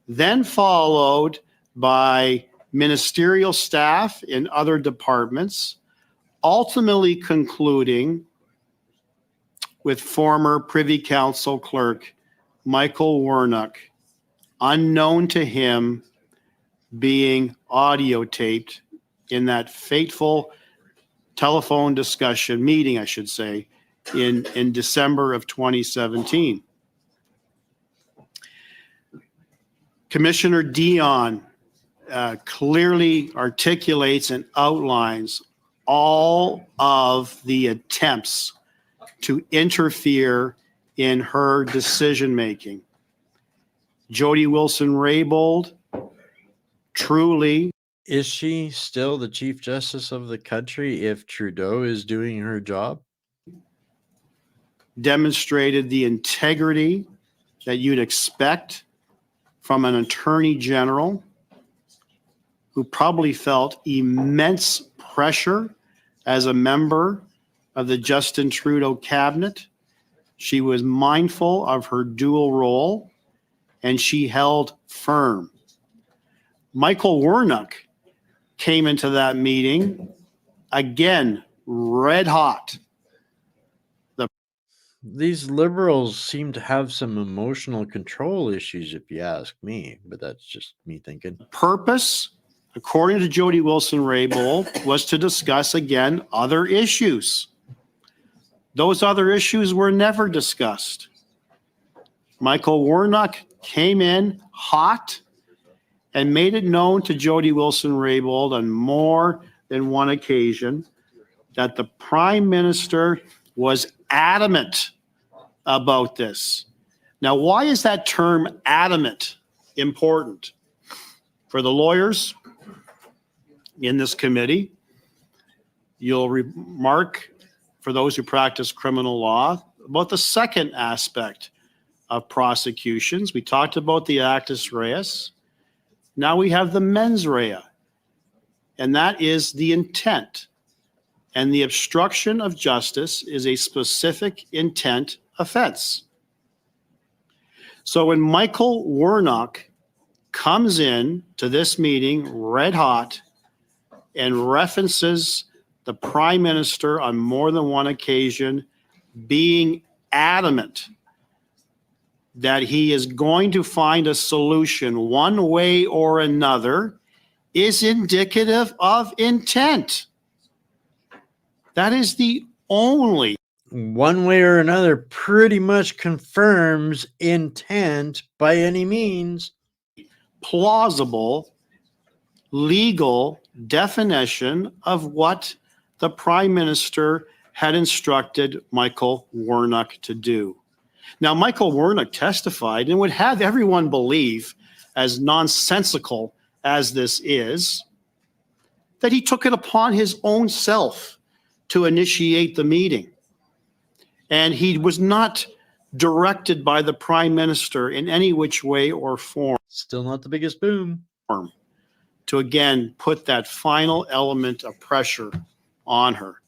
then followed by ministerial staff in other departments, ultimately concluding with former Privy Council clerk Michael Warnock, unknown to him, being audio taped in that fateful telephone meeting, I should say, in December of 2017. Commissioner Dion clearly articulates and outlines all of the attempts to interfere in her decision-making. Jody Wilson-Raybould truly... Is she still the Chief Justice of the country if Trudeau is doing her job? Demonstrated the integrity that you'd expect from an Attorney General who probably felt immense pressure as a member of the Justin Trudeau cabinet. She was mindful of her dual role, and she held firm. Michael Warnock came into that meeting, again, red hot. These Liberals seem to have some emotional control issues, if you ask me, but that's just me thinking. Purpose, according to Jody Wilson-Raybould, was to discuss, again, other issues. Those other issues were never discussed. Michael Warnock came in hot and made it known to Jody Wilson-Raybould on more than one occasion that the Prime Minister was adamant about this. Now, why is that term adamant important? For the lawyers in this committee, you'll remark, for those who practice criminal law, about the second aspect of prosecutions. We talked about the actus reus. Now we have the mens rea, and that is the intent. And the obstruction of justice is a specific intent offense. So when Michael Warnock comes in to this meeting red hot and references the Prime Minister on more than one occasion being adamant that he is going to find a solution one way or another, is indicative of intent. That is the only. One way or another pretty much confirms intent by any means. Plausible legal definition of what the Prime Minister had instructed Michael Warnock to do. Now, Michael Warnock testified and would have everyone believe, as nonsensical as this is, that he took it upon his own self to initiate the meeting. And he was not directed by the Prime Minister in any which way or form. Still not the biggest boom. To again put that final element of pressure on her,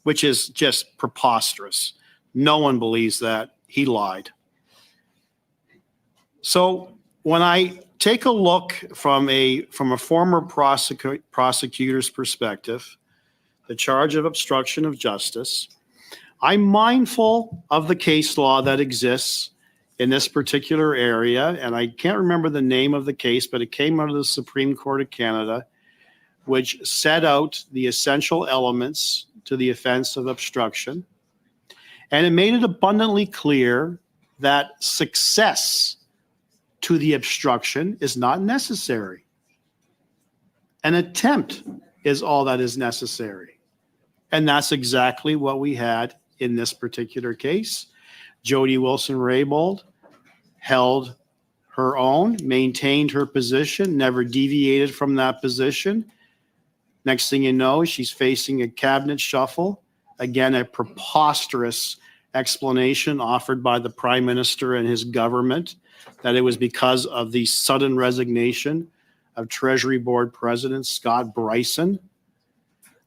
which is just preposterous. No one believes that. He lied. So when I take a look from a former prosecutor's perspective, the charge of obstruction of justice, I'm mindful of the case law that exists in this particular area, and I can't remember the name of the case, but it came out of the Supreme Court of Canada, which set out the essential elements to the offense of obstruction. And it made it abundantly clear that success to the obstruction is not necessary. An attempt is all that is necessary. And that's exactly what we had in this particular case. Jody Wilson-Raybould held her own, maintained her position, never deviated from that position. Next thing you know, she's facing a cabinet shuffle. Again, a preposterous explanation offered by the Prime Minister and his government that it was because of the sudden resignation of Treasury Board President Scott Bryson.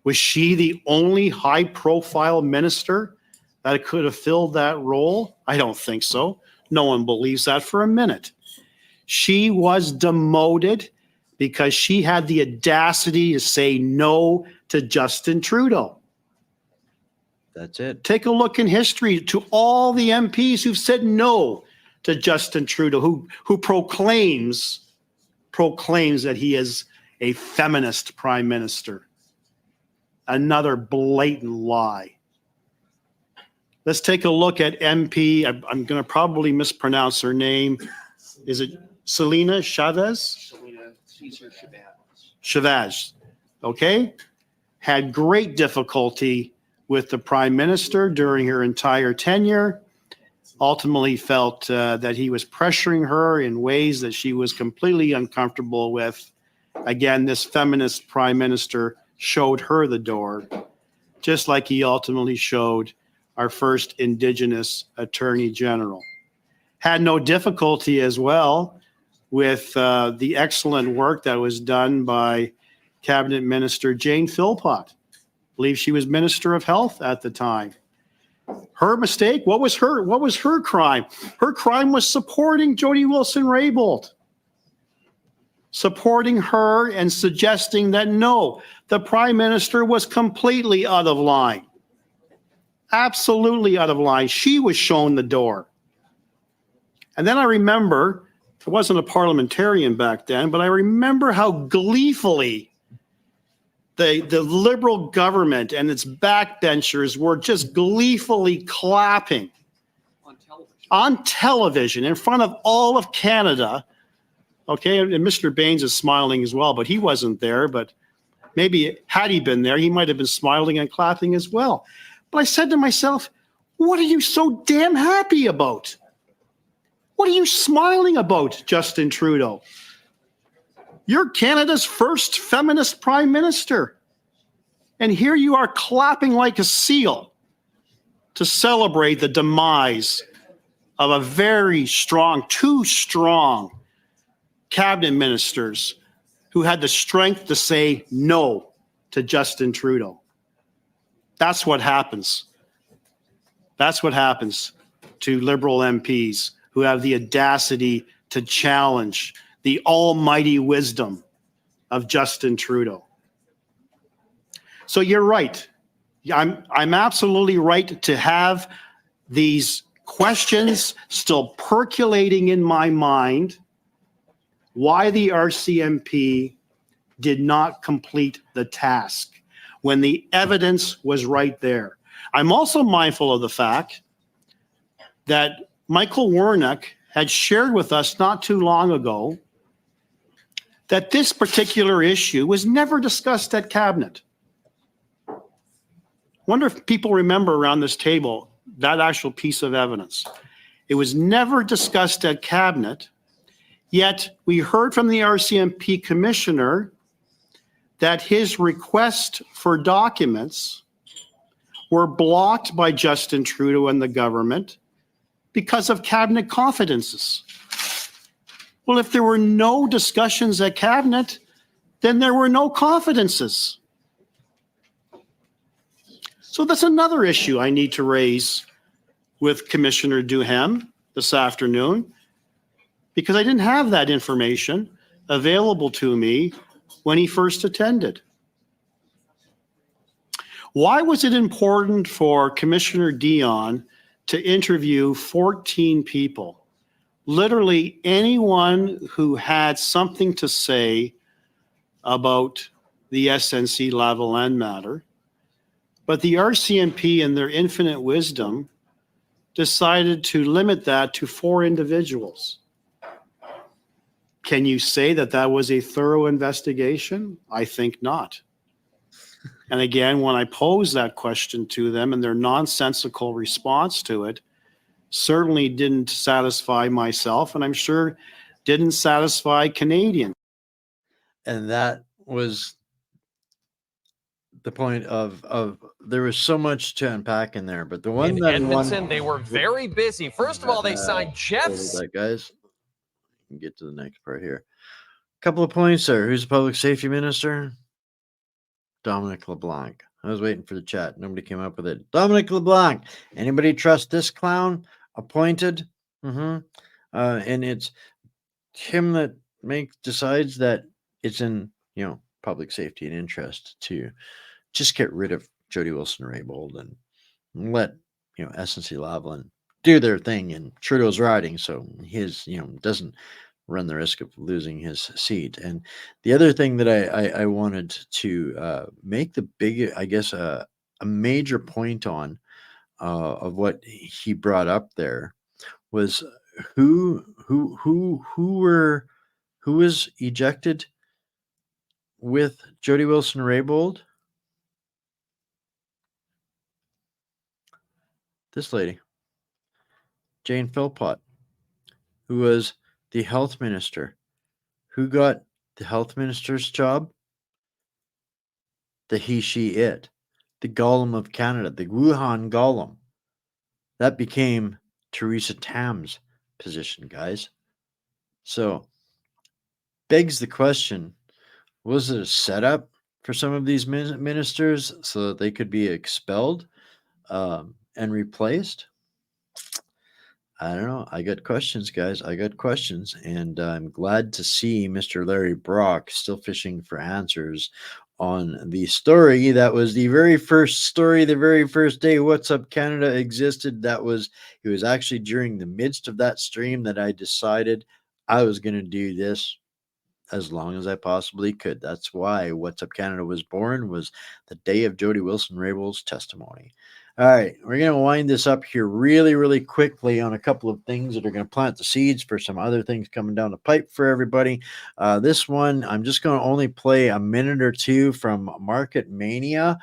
Was she the only high-profile minister that could have filled that role? I don't think so. No one believes that for a minute. She was demoted because she had the audacity to say no to Justin Trudeau. That's it. Take a look in history to all the MPs who've said no to Justin Trudeau, who proclaims that he is a feminist prime minister. Another blatant lie. Let's take a look at MP. I'm going to probably mispronounce her name. Is it Selena Chavez? Selena Caesar Chavez. Chavez, okay? Had great difficulty with the Prime Minister during her entire tenure, ultimately felt that he was pressuring her in ways that she was completely uncomfortable with. Again, this feminist Prime Minister showed her the door, just like he ultimately showed our first Indigenous Attorney General. Had no difficulty as well with the excellent work that was done by Cabinet Minister Jane Philpott. I believe she was Minister of Health at the time. Her mistake, what was her crime? Her crime was supporting Jody Wilson-Raybould. Supporting her and suggesting that no, the Prime Minister was completely out of line. Absolutely out of line. She was shown the door. And then I remember, I wasn't a parliamentarian back then, but I remember how gleefully the Liberal government and its backbenchers were just gleefully clapping on television in front of all of Canada. Okay, and Mr. Baines is smiling as well, but he wasn't there. But maybe had he been there, he might have been smiling and clapping as well. But I said to myself, what are you so damn happy about? What are you smiling about, Justin Trudeau? You're Canada's first feminist prime minister. And here you are clapping like a seal to celebrate the demise of a very strong, two strong cabinet ministers who had the strength to say no to Justin Trudeau. That's what happens. That's what happens to Liberal MPs who have the audacity to challenge the almighty wisdom of Justin Trudeau. So you're right. I'm absolutely right to have these questions still percolating in my mind, why the RCMP did not complete the task when the evidence was right there. I'm also mindful of the fact that Michael Warnock had shared with us not too long ago that this particular issue was never discussed at Cabinet. Wonder if people remember around this table that actual piece of evidence. It was never discussed at Cabinet, yet we heard from the RCMP commissioner that his request for documents were blocked by Justin Trudeau and the government because of Cabinet confidences. Well, if there were no discussions at Cabinet, then there were no confidences. So that's another issue I need to raise with Commissioner Duhem this afternoon, because I didn't have that information available to me when he first attended. Why was it important for Commissioner Dion to interview 14 people? Literally anyone who had something to say about the SNC-Lavalin matter. But the RCMP, in their infinite wisdom, decided to limit that to 4 individuals. Can you say that that was a thorough investigation? I think not. And again, when I posed that question to them and their nonsensical response to it certainly didn't satisfy myself, and I'm sure didn't satisfy Canadians. And that was the point of there was so much to unpack in there, but the one In that Edmonton, they were very busy. First of all, they signed Jeff's. that, guys. We can get to the next part here. A couple of points there. Who's the public safety minister? Dominic LeBlanc. I was waiting for the chat. Nobody came up with it. Dominic LeBlanc. Anybody trust this clown? Appointed. And it's him that decides that it's in, public safety and interest to just get rid of Jody Wilson-Raybould and let, SNC-Lavalin do their thing, and Trudeau's riding, so his, doesn't run the risk of losing his seat. And the other thing that I wanted to make the big, I guess, a major point on of what he brought up there was who was ejected with Jody Wilson-Raybould. This lady, Jane Philpott, who was the health minister. Who got the health minister's job? The he, she, it. The Gollum of Canada, the Wuhan Gollum. That became Theresa Tam's position, guys. So, begs the question, was it a setup for some of these ministers so that they could be expelled and replaced? I don't know. I got questions, guys. I got questions. And I'm glad to see Mr. Larry Brock still fishing for answers on the story. That was the very first story, the very first day What's Up Canada existed. It was actually during the midst of that stream that I decided I was going to do this as long as I possibly could. That's why What's Up Canada was born, was the day of Jody Wilson-Raybould's testimony. All right, we're going to wind this up here really, really quickly on a couple of things that are going to plant the seeds for some other things coming down the pipe for everybody. This one, I'm just going to only play a minute or two from Market Mania.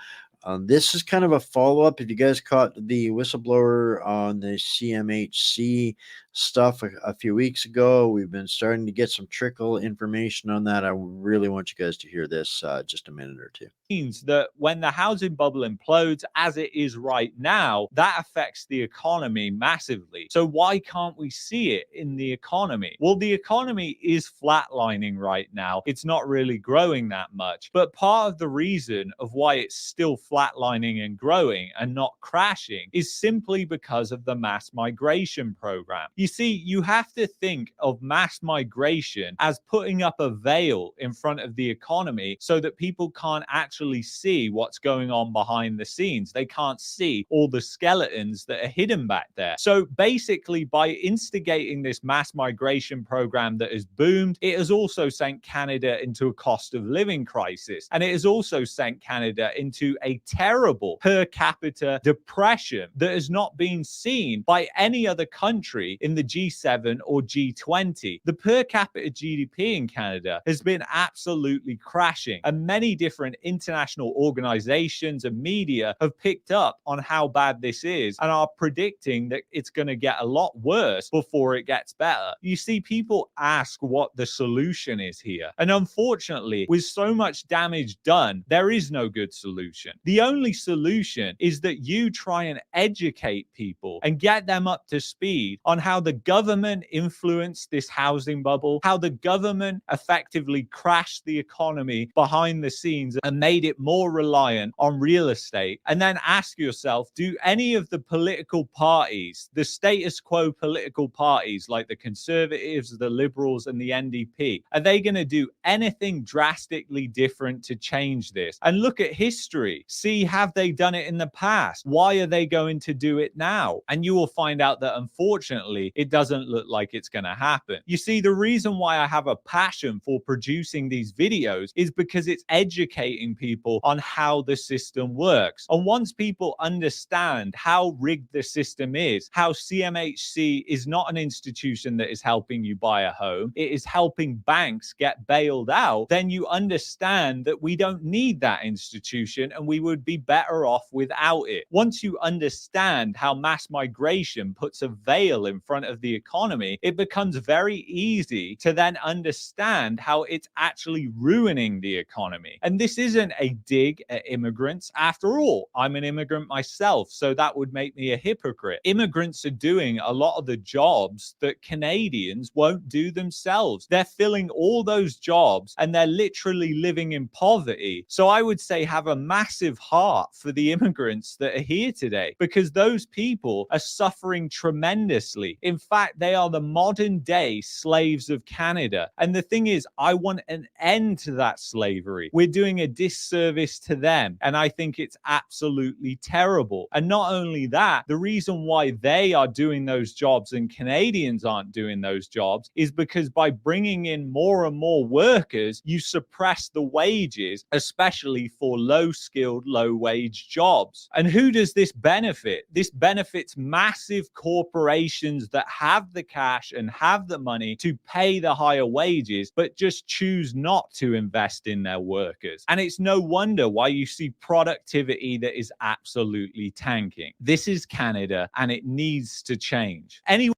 This is kind of a follow-up. If you guys caught the whistleblower on the CMHC stuff a few weeks ago. We've been starting to get some trickle information on that. I really want you guys to hear this just a minute or two. Means that when the housing bubble implodes, as it is right now, that affects the economy massively. So why can't we see it in the economy? Well, the economy is flatlining right now. It's not really growing that much. But part of the reason of why it's still flatlining and growing and not crashing is simply because of the mass migration program. You see, you have to think of mass migration as putting up a veil in front of the economy so that people can't actually see what's going on behind the scenes. They can't see all the skeletons that are hidden back there. So basically, by instigating this mass migration program that has boomed, it has also sent Canada into a cost of living crisis. And it has also sent Canada into a terrible per capita depression that has not been seen by any other country in the G7 or G20. The per capita GDP in Canada has been absolutely crashing, and many different international organizations and media have picked up on how bad this is and are predicting that it's going to get a lot worse before it gets better. You see, people ask what the solution is here, and unfortunately, with so much damage done, there is no good solution. The only solution is that you try and educate people and get them up to speed on how the government influenced this housing bubble, how the government effectively crashed the economy behind the scenes and made it more reliant on real estate. And then ask yourself, do any of the political parties, the status quo political parties like the Conservatives, the Liberals, and the NDP, are they going to do anything drastically different to change this? And look at history. See, have they done it in the past? Why are they going to do it now? And you will find out that unfortunately, it doesn't look like it's going to happen. You see, the reason why I have a passion for producing these videos is because it's educating people on how the system works. And once people understand how rigged the system is, how CMHC is not an institution that is helping you buy a home, it is helping banks get bailed out, then you understand that we don't need that institution and we would be better off without it. Once you understand how mass migration puts a veil in front of the economy, it becomes very easy to then understand how it's actually ruining the economy. And this isn't a dig at immigrants. After all, I'm an immigrant myself, so that would make me a hypocrite. Immigrants are doing a lot of the jobs that Canadians won't do themselves. They're filling all those jobs and they're literally living in poverty. So I would say have a massive heart for the immigrants that are here today, because those people are suffering tremendously. In fact, they are the modern day slaves of Canada. And the thing is, I want an end to that slavery. We're doing a disservice to them. And I think it's absolutely terrible. And not only that, the reason why they are doing those jobs and Canadians aren't doing those jobs is because by bringing in more and more workers, you suppress the wages, especially for low-skilled, low-wage jobs. And who does this benefit? This benefits massive corporations that have the cash and have the money to pay the higher wages, but just choose not to invest in their workers. And it's no wonder why you see productivity that is absolutely tanking. This is Canada, and it needs to change. Anyway,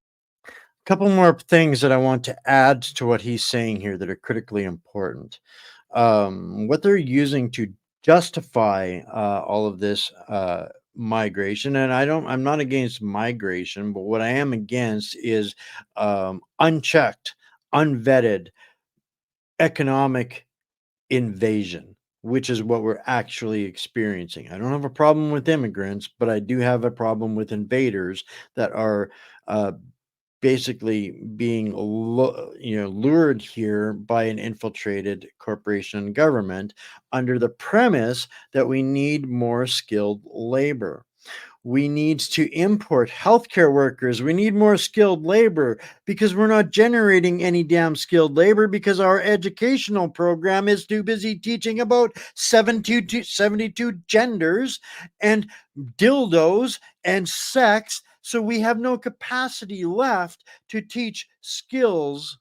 Couple more things that I want to add to what he's saying here that are critically important. What they're using to justify all of this migration, and I'm not against migration, but what I am against is unchecked, unvetted economic invasion, which is what we're actually experiencing. I don't have a problem with immigrants, but I do have a problem with invaders that are basically being lured here by an infiltrated corporation and government under the premise that we need more skilled labor. We need to import healthcare workers. We need more skilled labor because we're not generating any damn skilled labor because our educational program is too busy teaching about 72 genders and dildos and sex. So we have no capacity left to teach skills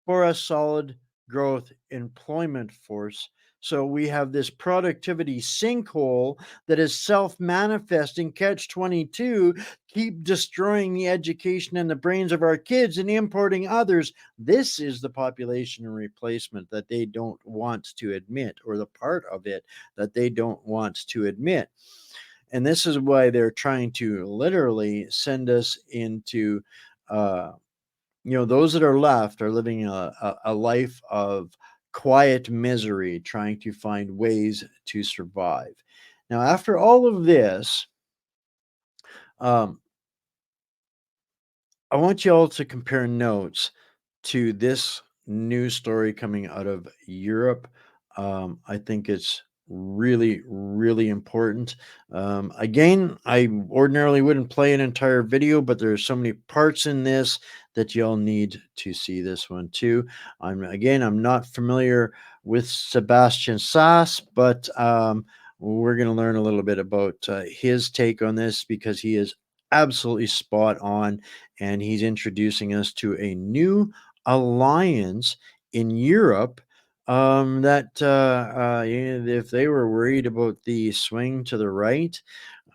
for a solid growth employment force So we have this productivity sinkhole that is self-manifesting, catch-22, keep destroying the education and the brains of our kids and importing others. This is the population replacement that they don't want to admit, or the part of it that they don't want to admit. And this is why they're trying to literally send us into, those that are left are living a life of quiet misery, trying to find ways to survive. Now, after all of this, I want you all to compare notes to this news story coming out of Europe. I think it's really, really important. Again, I ordinarily wouldn't play an entire video, but there's so many parts in this that y'all need to see this one too. I'm not familiar with Sebastian Sass, but we're going to learn a little bit about his take on this, because he is absolutely spot on, and he's introducing us to a new alliance in Europe that if they were worried about the swing to the right,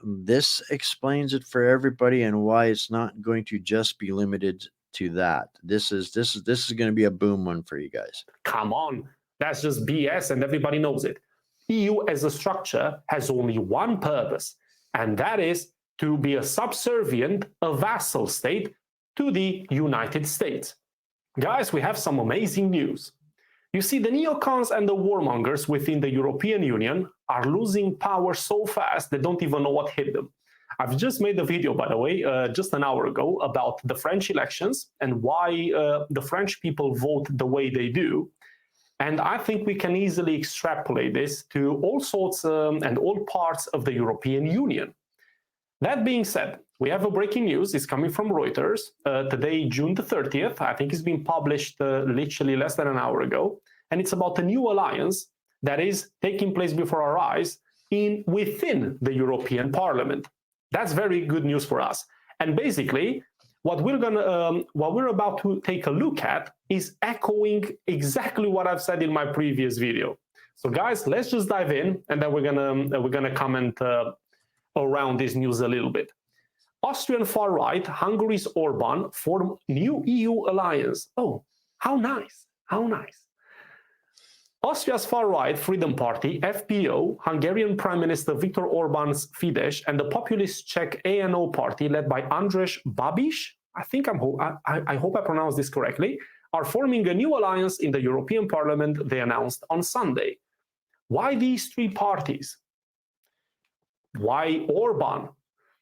this explains it for everybody, and why it's not going to just be limited to that. This is going to be a boom one for you guys. Come on, that's just BS, and everybody knows it. EU as a structure has only one purpose, and that is to be a subservient, a vassal state to the United States. Guys, we have some amazing news. You see, the neocons and the warmongers within the European Union are losing power so fast they don't even know what hit them. I've just made a video, by the way, just an hour ago about the French elections and why the French people vote the way they do. And I think we can easily extrapolate this to all sorts and all parts of the European Union. That being said, we have a breaking news. It's coming from Reuters today, June the 30th. I think it's been published literally less than an hour ago. And it's about a new alliance that is taking place before our eyes within the European Parliament. That's very good news for us. And basically, what we're about to take a look at is echoing exactly what I've said in my previous video. So guys, let's just dive in, and then we're gonna comment around this news a little bit. Austrian far right, Hungary's Orban form new EU alliance. Oh, how nice, how nice. Austria's far right Freedom Party, FPO, Hungarian Prime Minister Viktor Orban's Fidesz, and the populist Czech ANO party led by Andrzej Babiš, I hope I pronounced this correctly, are forming a new alliance in the European Parliament, they announced on Sunday. Why these three parties? Why Orban?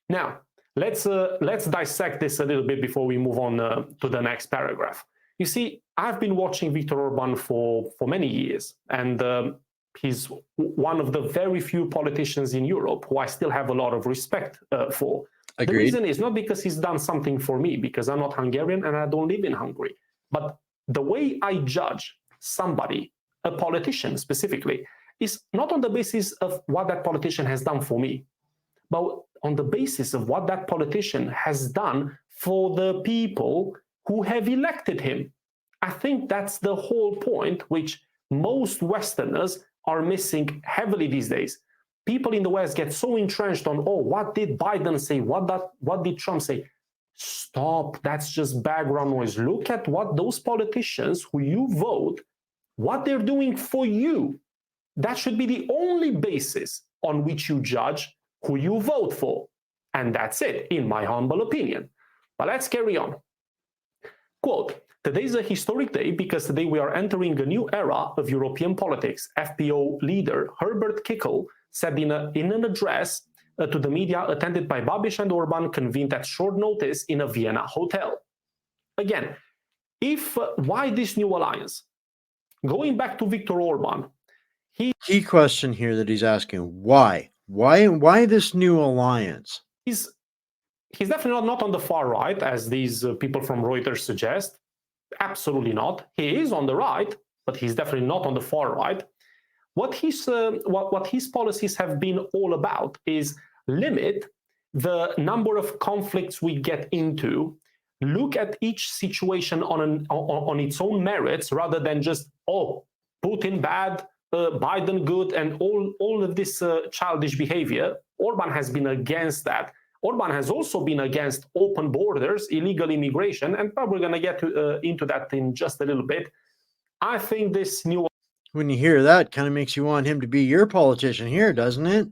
Now, let's dissect this a little bit before we move on to the next paragraph. You see, I've been watching Viktor Orban for many years, and he's one of the very few politicians in Europe who I still have a lot of respect for. Agreed. The reason is not because he's done something for me, because I'm not Hungarian and I don't live in Hungary, but the way I judge somebody, a politician specifically, is not on the basis of what that politician has done for me, but on the basis of what that politician has done for the people who have elected him. I think that's the whole point, which most Westerners are missing heavily these days. People in the West get so entrenched on, oh, what did Biden say? What did Trump say? Stop, that's just background noise. Look at what those politicians who you vote, what they're doing for you. That should be the only basis on which you judge who you vote for. And that's it, in my humble opinion. But let's carry on. Quote, today is a historic day because today we are entering a new era of European politics. FPO leader Herbert Kickl said in an address to the media attended by Babiš and Orban, convened at short notice in a Vienna hotel. Again, why this new alliance? Going back to Viktor Orban, key question here that he's asking, why? Why this new alliance? He's definitely not on the far right, as these people from Reuters suggest. Absolutely not. He is on the right, but he's definitely not on the far right. What his policies have been all about is limit the number of conflicts we get into, look at each situation on its own merits, rather than just, oh, Putin bad, Biden good and all of this childish behavior, Orban has been against that. Orban has also been against open borders, illegal immigration, and probably going to get into that in just a little bit. I think this new... When you hear that, kind of makes you want him to be your politician here, doesn't it?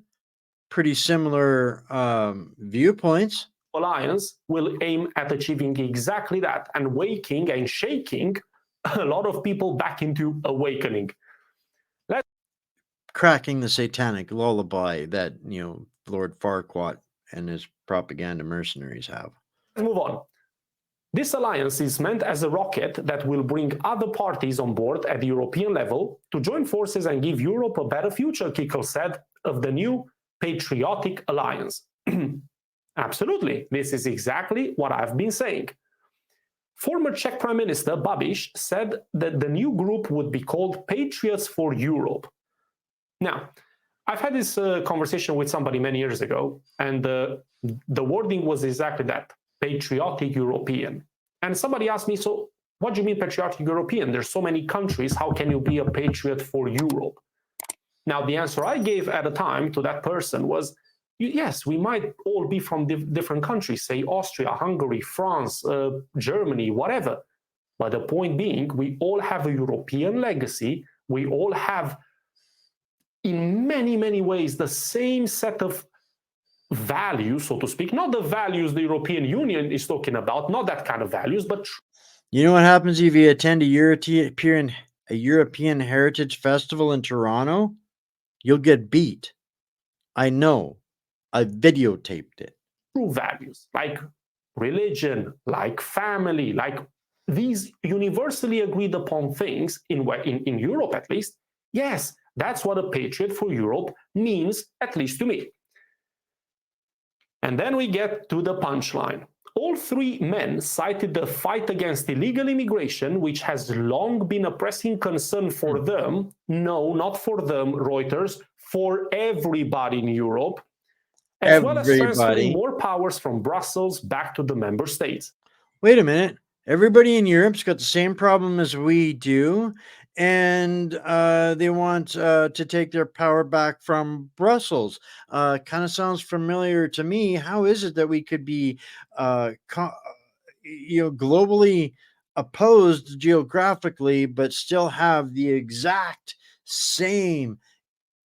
Pretty similar viewpoints. Alliance will aim at achieving exactly that and waking and shaking a lot of people back into awakening. Cracking the satanic lullaby that, Lord Farquaad and his propaganda mercenaries have. Let's move on. This alliance is meant as a rocket that will bring other parties on board at the European level to join forces and give Europe a better future, Kickel said of the new Patriotic Alliance. Absolutely, this is exactly what I've been saying. Former Czech Prime Minister Babiš said that the new group would be called Patriots for Europe. Now, I've had this conversation with somebody many years ago, and the wording was exactly that, patriotic European. And somebody asked me, so what do you mean patriotic European? There's so many countries, how can you be a patriot for Europe? Now, the answer I gave at the time to that person was, yes, we might all be from different countries, say Austria, Hungary, France, Germany, whatever. But the point being, we all have a European legacy. We all have, in many, many ways, the same set of values, so to speak. Not the values the European Union is talking about, not that kind of values, but... You know what happens if you attend a European Heritage Festival in Toronto? You'll get beat. I know. I videotaped it. True values, like religion, like family, like these universally agreed upon things in Europe, at least. Yes, that's what a patriot for Europe means, at least to me. And then we get to the punchline. All three men cited the fight against illegal immigration, which has long been a pressing concern for them. No, not for them, Reuters, for everybody in Europe, as well as transferring more powers from Brussels back to the member states. Wait a minute. Everybody in Europe's got the same problem as we do, and they want to take their power back from Brussels. Kind of sounds familiar to me. How is it that we could be, globally opposed geographically, but still have the exact same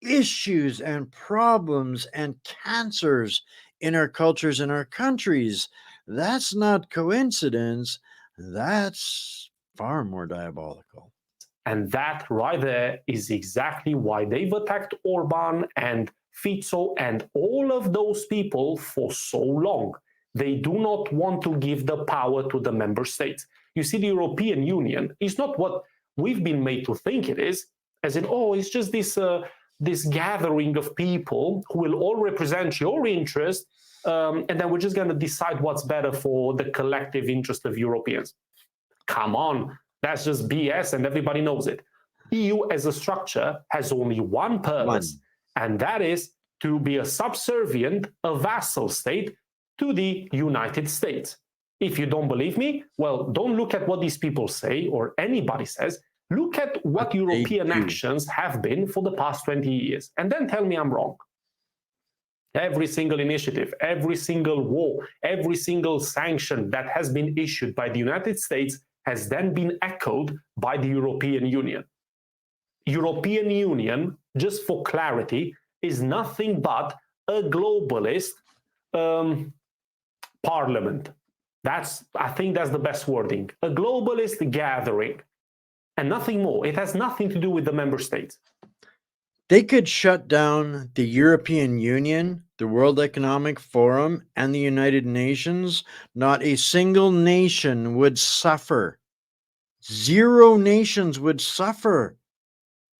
issues and problems and cancers in our cultures and our countries? That's not coincidence. That's far more diabolical. And that right there is exactly why they've attacked Orban and Fico and all of those people for so long. They do not want to give the power to the member states. You see, the European Union is not what we've been made to think it is, as in, oh, it's just this gathering of people who will all represent your interest, and then we're just going to decide what's better for the collective interest of Europeans. Come on, that's just BS, and everybody knows it. EU as a structure has only one purpose, and that is to be a subservient, a vassal state to the United States. If you don't believe me, well, don't look at what these people say or anybody says. Look at what European actions have been for the past 20 years, and then tell me I'm wrong. Every single initiative, every single war, every single sanction that has been issued by the United States has then been echoed by the European Union. European Union, just for clarity, is nothing but a globalist parliament. I think that's the best wording. A globalist gathering. And nothing more. It has nothing to do with the member states. They could shut down the European Union, the World Economic Forum, and the United Nations. Not a single nation would suffer. 0 nations would suffer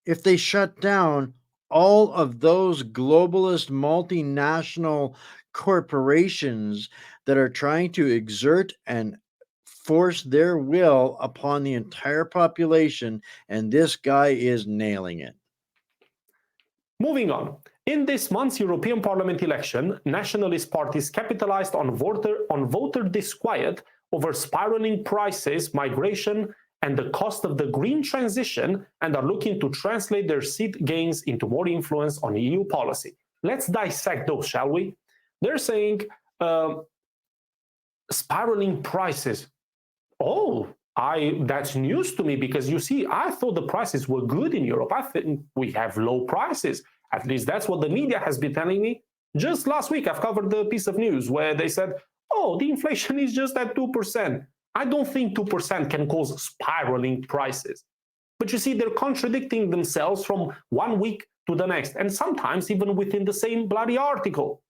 if they shut down all of those globalist multinational corporations that are trying to exert and force their will upon the entire population, and this guy is nailing it. Moving on. In this month's European Parliament election, nationalist parties capitalized on voter disquiet over spiraling prices, migration, and the cost of the green transition and are looking to translate their seat gains into more influence on EU policy. Let's dissect those, shall we? They're saying spiraling prices. Oh, that's news to me, because you see, I thought the prices were good in Europe. I think we have low prices. At least that's what the media has been telling me. Just last week, I've covered the piece of news where they said, oh, the inflation is just at 2%. I don't think 2% can cause spiraling prices. But you see, they're contradicting themselves from one week to the next, and sometimes even within the same bloody article.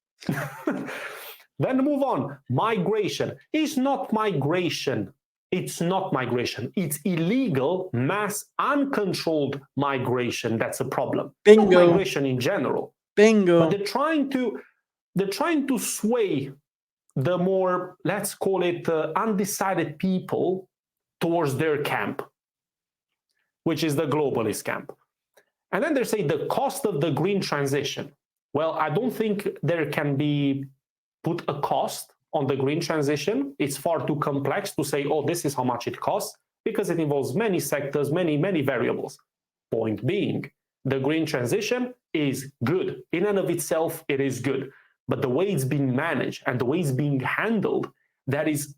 Then move on. Migration is not migration. It's not migration. It's illegal, mass, uncontrolled migration. That's a problem. Bingo. Not migration in general. Bingo. But they're trying to sway the more, let's call it, undecided people towards their camp, which is the globalist camp. And then they say the cost of the green transition. Well, I don't think there can be put a cost on the green transition. It's far too complex to say, oh, this is how much it costs, because it involves many sectors, many variables. Point being, the green transition is good. In and of itself, it is good. But the way it's being managed and the way it's being handled, that is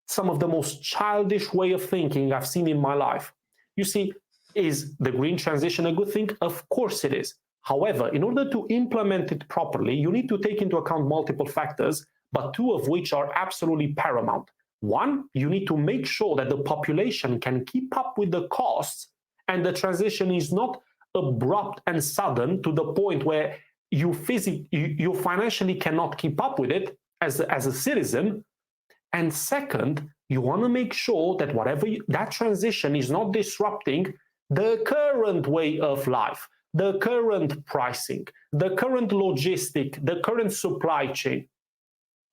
some of the most childish way of thinking I've seen in my life. You see, is the green transition a good thing? Of course it is. However, in order to implement it properly, you need to take into account multiple factors, but two of which are absolutely paramount. One, you need to make sure that the population can keep up with the costs and the transition is not abrupt and sudden to the point where you financially cannot keep up with it as a citizen. And second, you want to make sure that that transition is not disrupting the current way of life, the current pricing, the current logistic, the current supply chain.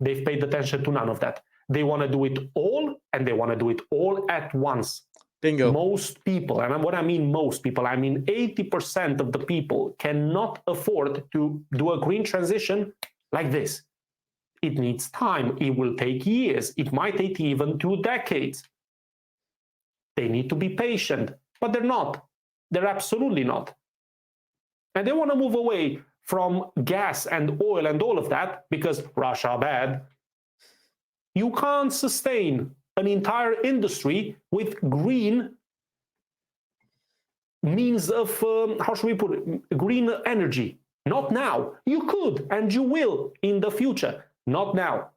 They've paid attention to none of that. They want to do it all, and they want to do it all at once. Bingo. Most people, and when I mean most people, I mean 80% of the people cannot afford to do a green transition like this. It needs time. It will take years. It might take even 2 decades. They need to be patient, but they're not. They're absolutely not. And they want to move away from gas and oil and all of that because Russia bad. You can't sustain an entire industry with green means of, how should we put it, green energy. Not now. You could and you will in the future. Not now.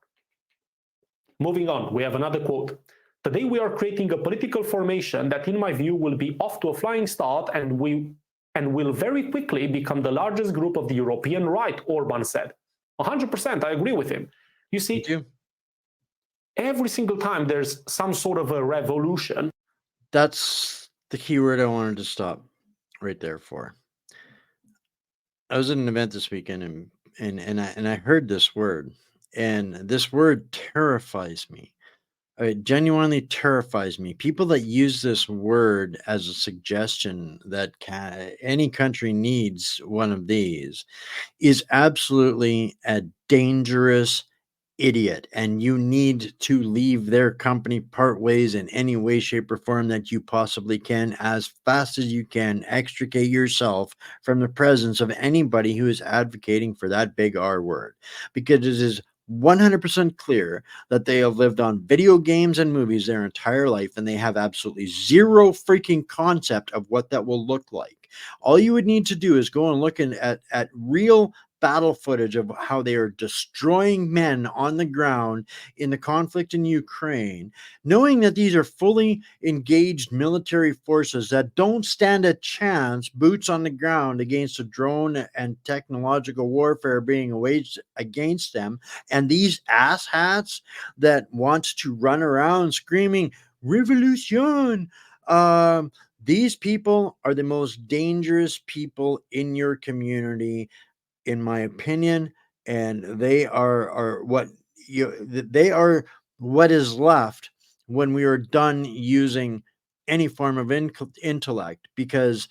Moving on, we have another quote. Today we are creating a political formation that, in my view, will be off to a flying start and will very quickly become the largest group of the European right, Orban said. 100%, I agree with him. You see, every single time there's some sort of a revolution. That's the key word I wanted to stop right there for. I was at an event this weekend and I heard this word, and this word terrifies me. It genuinely terrifies me. People that use this word as a suggestion that any country needs one of these is absolutely a dangerous idiot, and you need to leave their company part ways in any way, shape, or form that you possibly can, as fast as you can. Extricate yourself from the presence of anybody who is advocating for that big R word, because it is 100% clear that they have lived on video games and movies their entire life, and they have absolutely zero freaking concept of what that will look like. All you would need to do is go and look at real battle footage of how they are destroying men on the ground in the conflict in Ukraine, knowing that these are fully engaged military forces that don't stand a chance, boots on the ground, against a drone and technological warfare being waged against them. And these asshats that want to run around screaming revolution, these people are the most dangerous people in your community, in my opinion, and they are what is left when we are done using any form of intellect, because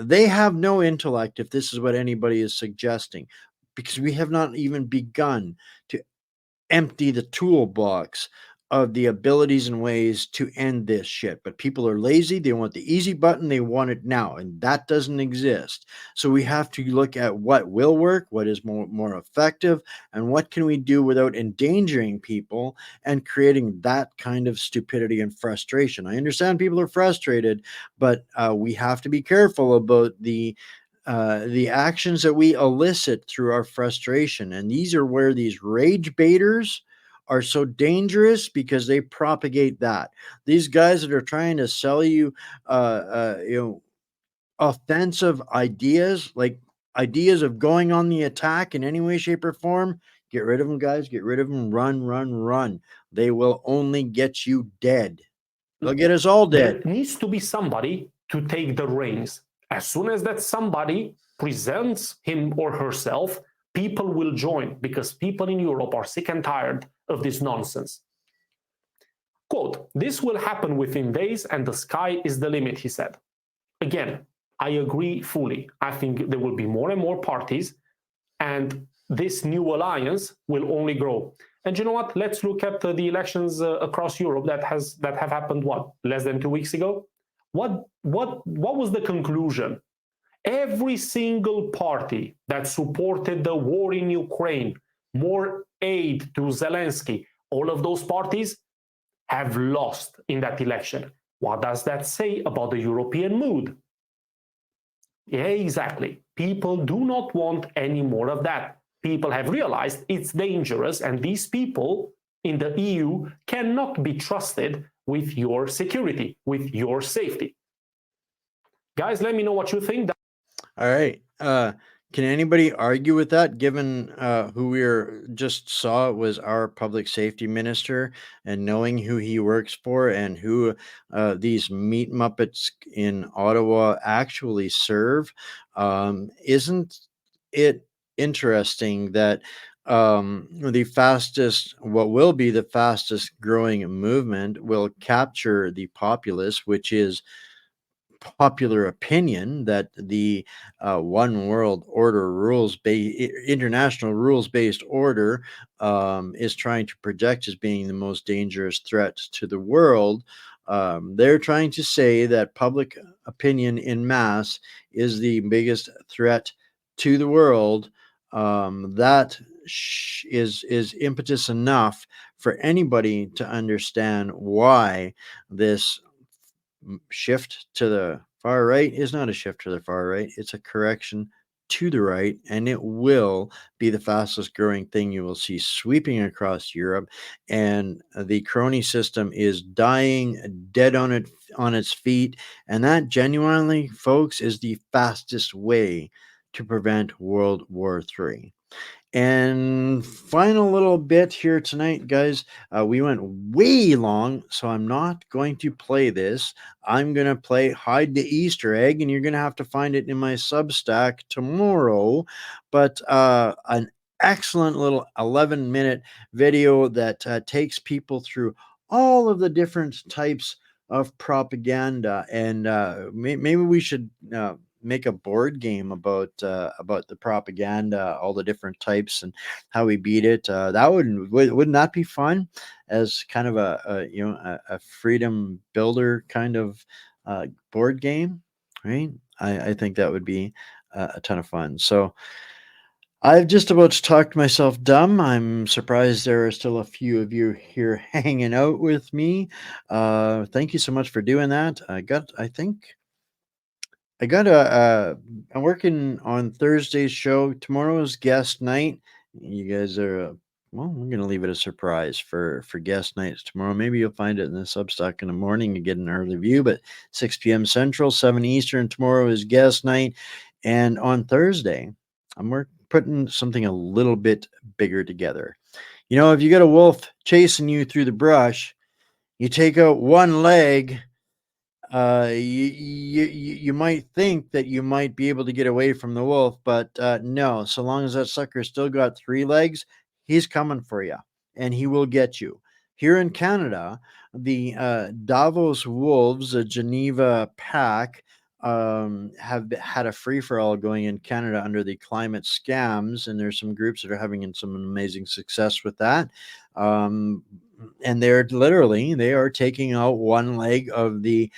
they have no intellect if this is what anybody is suggesting, because we have not even begun to empty the toolbox of the abilities and ways to end this shit. But people are lazy. They want the easy button. They want it now. And that doesn't exist. So we have to look at what will work, what is more effective, and what can we do without endangering people and creating that kind of stupidity and frustration. I understand people are frustrated, but we have to be careful about the actions that we elicit through our frustration. And these are where these rage baiters are so dangerous, because they propagate that. These guys that are trying to sell you, offensive ideas, like ideas of going on the attack in any way, shape, or form, get rid of them, guys. Get rid of them. Run, run, run. They will only get you dead. They'll get us all dead. There needs to be somebody to take the reins. As soon as that somebody presents him or herself, people will join, because people in Europe are sick and tired of this nonsense. Quote, "This will happen within days and the sky is the limit," he said. Again, I agree fully. I think there will be more and more parties, and this new alliance will only grow. And you know what? Let's look at the elections across Europe that have happened, what, less than 2 weeks ago? What was the conclusion? Every single party that supported the war in Ukraine, more aid to Zelensky, all of those parties have lost in that election. What does that say about the European mood? Yeah, exactly. People do not want any more of that. People have realized it's dangerous, and these people in the EU cannot be trusted with your security, with your safety. Guys, let me know what you think. All right. Can anybody argue with that, given who we just saw was our public safety minister, and knowing who he works for and who these meat muppets in Ottawa actually serve? Isn't it interesting that what will be the fastest growing movement will capture the populace, which is popular opinion that the one world order international rules based order is trying to project as being the most dangerous threat to the world. They're trying to say that public opinion in mass is the biggest threat to the world. That is impetus enough for anybody to understand why this shift to the far right is not a shift to the far right. It's a correction to the right, and it will be the fastest growing thing you will see sweeping across Europe. And the crony system is dying dead on its feet, and that genuinely, folks, is the fastest way to prevent World War III. And final little bit here tonight, guys. We went way long, so I'm not going to play this. I'm going to play Hide the Easter Egg, and you're going to have to find it in my Substack tomorrow. But an excellent little 11-minute video that takes people through all of the different types of propaganda. And maybe we should make a board game about the propaganda, all the different types, and how we beat it. That wouldn't that be fun, as kind of a freedom builder kind of board game, right? I think that would be a ton of fun. So I've just about talked myself dumb. I'm surprised there are still a few of you here hanging out with me. Thank you so much for doing that. I'm working on Thursday's show. Tomorrow's guest night. You guys are, well, we're going to leave it a surprise for guest nights tomorrow. Maybe you'll find it in the Substack in the morning and get an early view, but 6 p.m. Central, 7 Eastern, tomorrow is guest night. And on Thursday, I'm putting something a little bit bigger together. You know, if you got a wolf chasing you through the brush, you take out one leg, you might think that you might be able to get away from the wolf, but no. So long as that sucker still got 3 legs, he's coming for you, and he will get you. Here in Canada, the Davos Wolves, a Geneva pack, have had a free-for-all going in Canada under the climate scams, and there's some groups that are having some amazing success with that. and they are taking out one leg of the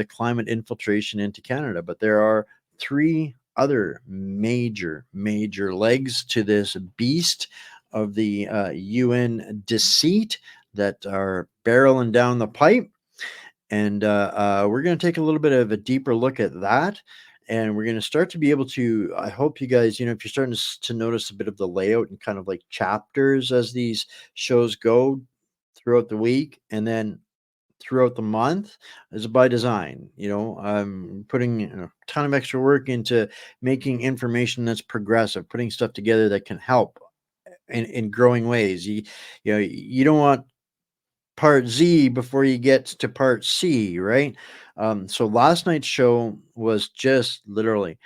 climate infiltration into Canada. But there are 3 other major legs to this beast of the UN deceit that are barreling down the pipe. And we're going to take a little bit of a deeper look at that. And we're going to start to be able to, I hope you guys, if you're starting to notice a bit of the layout and kind of like chapters as these shows go throughout the week and then throughout the month, is by design. I'm putting a ton of extra work into making information that's progressive, putting stuff together that can help in growing ways. You don't want part Z before you get to part C, right? So last night's show was just literally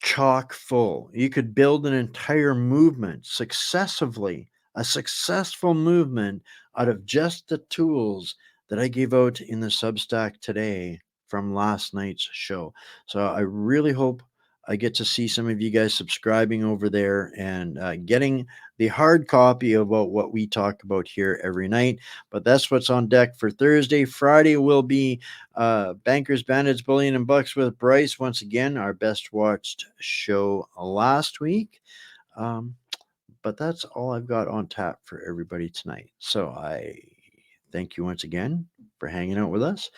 chock full. You could build an entire movement successfully, a successful movement out of just the tools that I gave out in the Substack today from last night's show. So I really hope I get to see some of you guys subscribing over there and getting the hard copy about what we talk about here every night. But that's what's on deck for Thursday. Friday will be Bankers, Bandits, Bullion, and Bucks with Bryce. Once again, our best watched show last week. But that's all I've got on tap for everybody tonight. So I thank you once again for hanging out with us.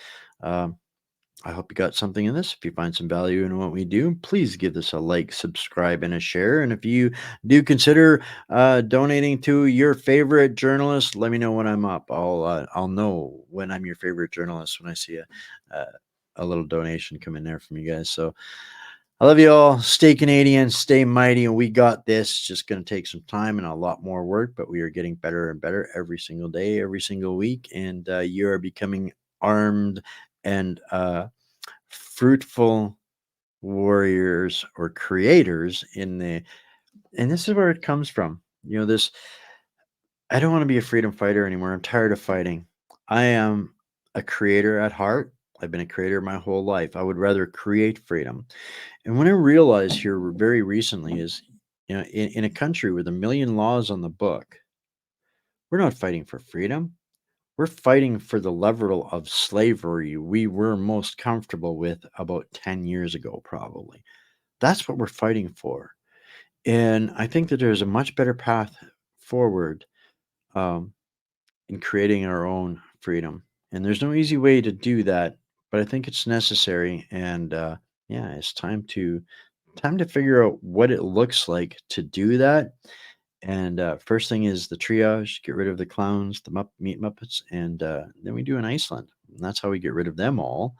I hope you got something in this. If you find some value in what we do, please give this a like, subscribe, and a share. And if you do consider donating to your favorite journalist, let me know when I'm up. I'll know when I'm your favorite journalist when I see a little donation come in there from you guys. So I love you all. Stay Canadian, stay mighty, and we got this. It's just going to take some time and a lot more work, but we are getting better and better every single day, every single week, and you are becoming armed and fruitful warriors or creators and this is where it comes from. I don't want to be a freedom fighter anymore. I'm tired of fighting. I am a creator at heart. I've been a creator my whole life. I would rather create freedom. And when I realized here very recently is, in a country with 1 million laws on the book, we're not fighting for freedom. We're fighting for the level of slavery we were most comfortable with about 10 years ago, probably. That's what we're fighting for. And I think that there's a much better path forward in creating our own freedom. And there's no easy way to do that, but I think it's necessary. And it's time to figure out what it looks like to do that. And first thing is the triage, get rid of the clowns, the meat Muppets, and then we do in Iceland. And that's how we get rid of them all.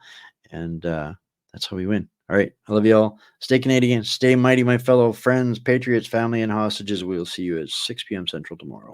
And that's how we win. All right. I love you all. Stay Canadian. Stay mighty, my fellow friends, patriots, family, and hostages. We'll see you at 6 p.m. Central tomorrow.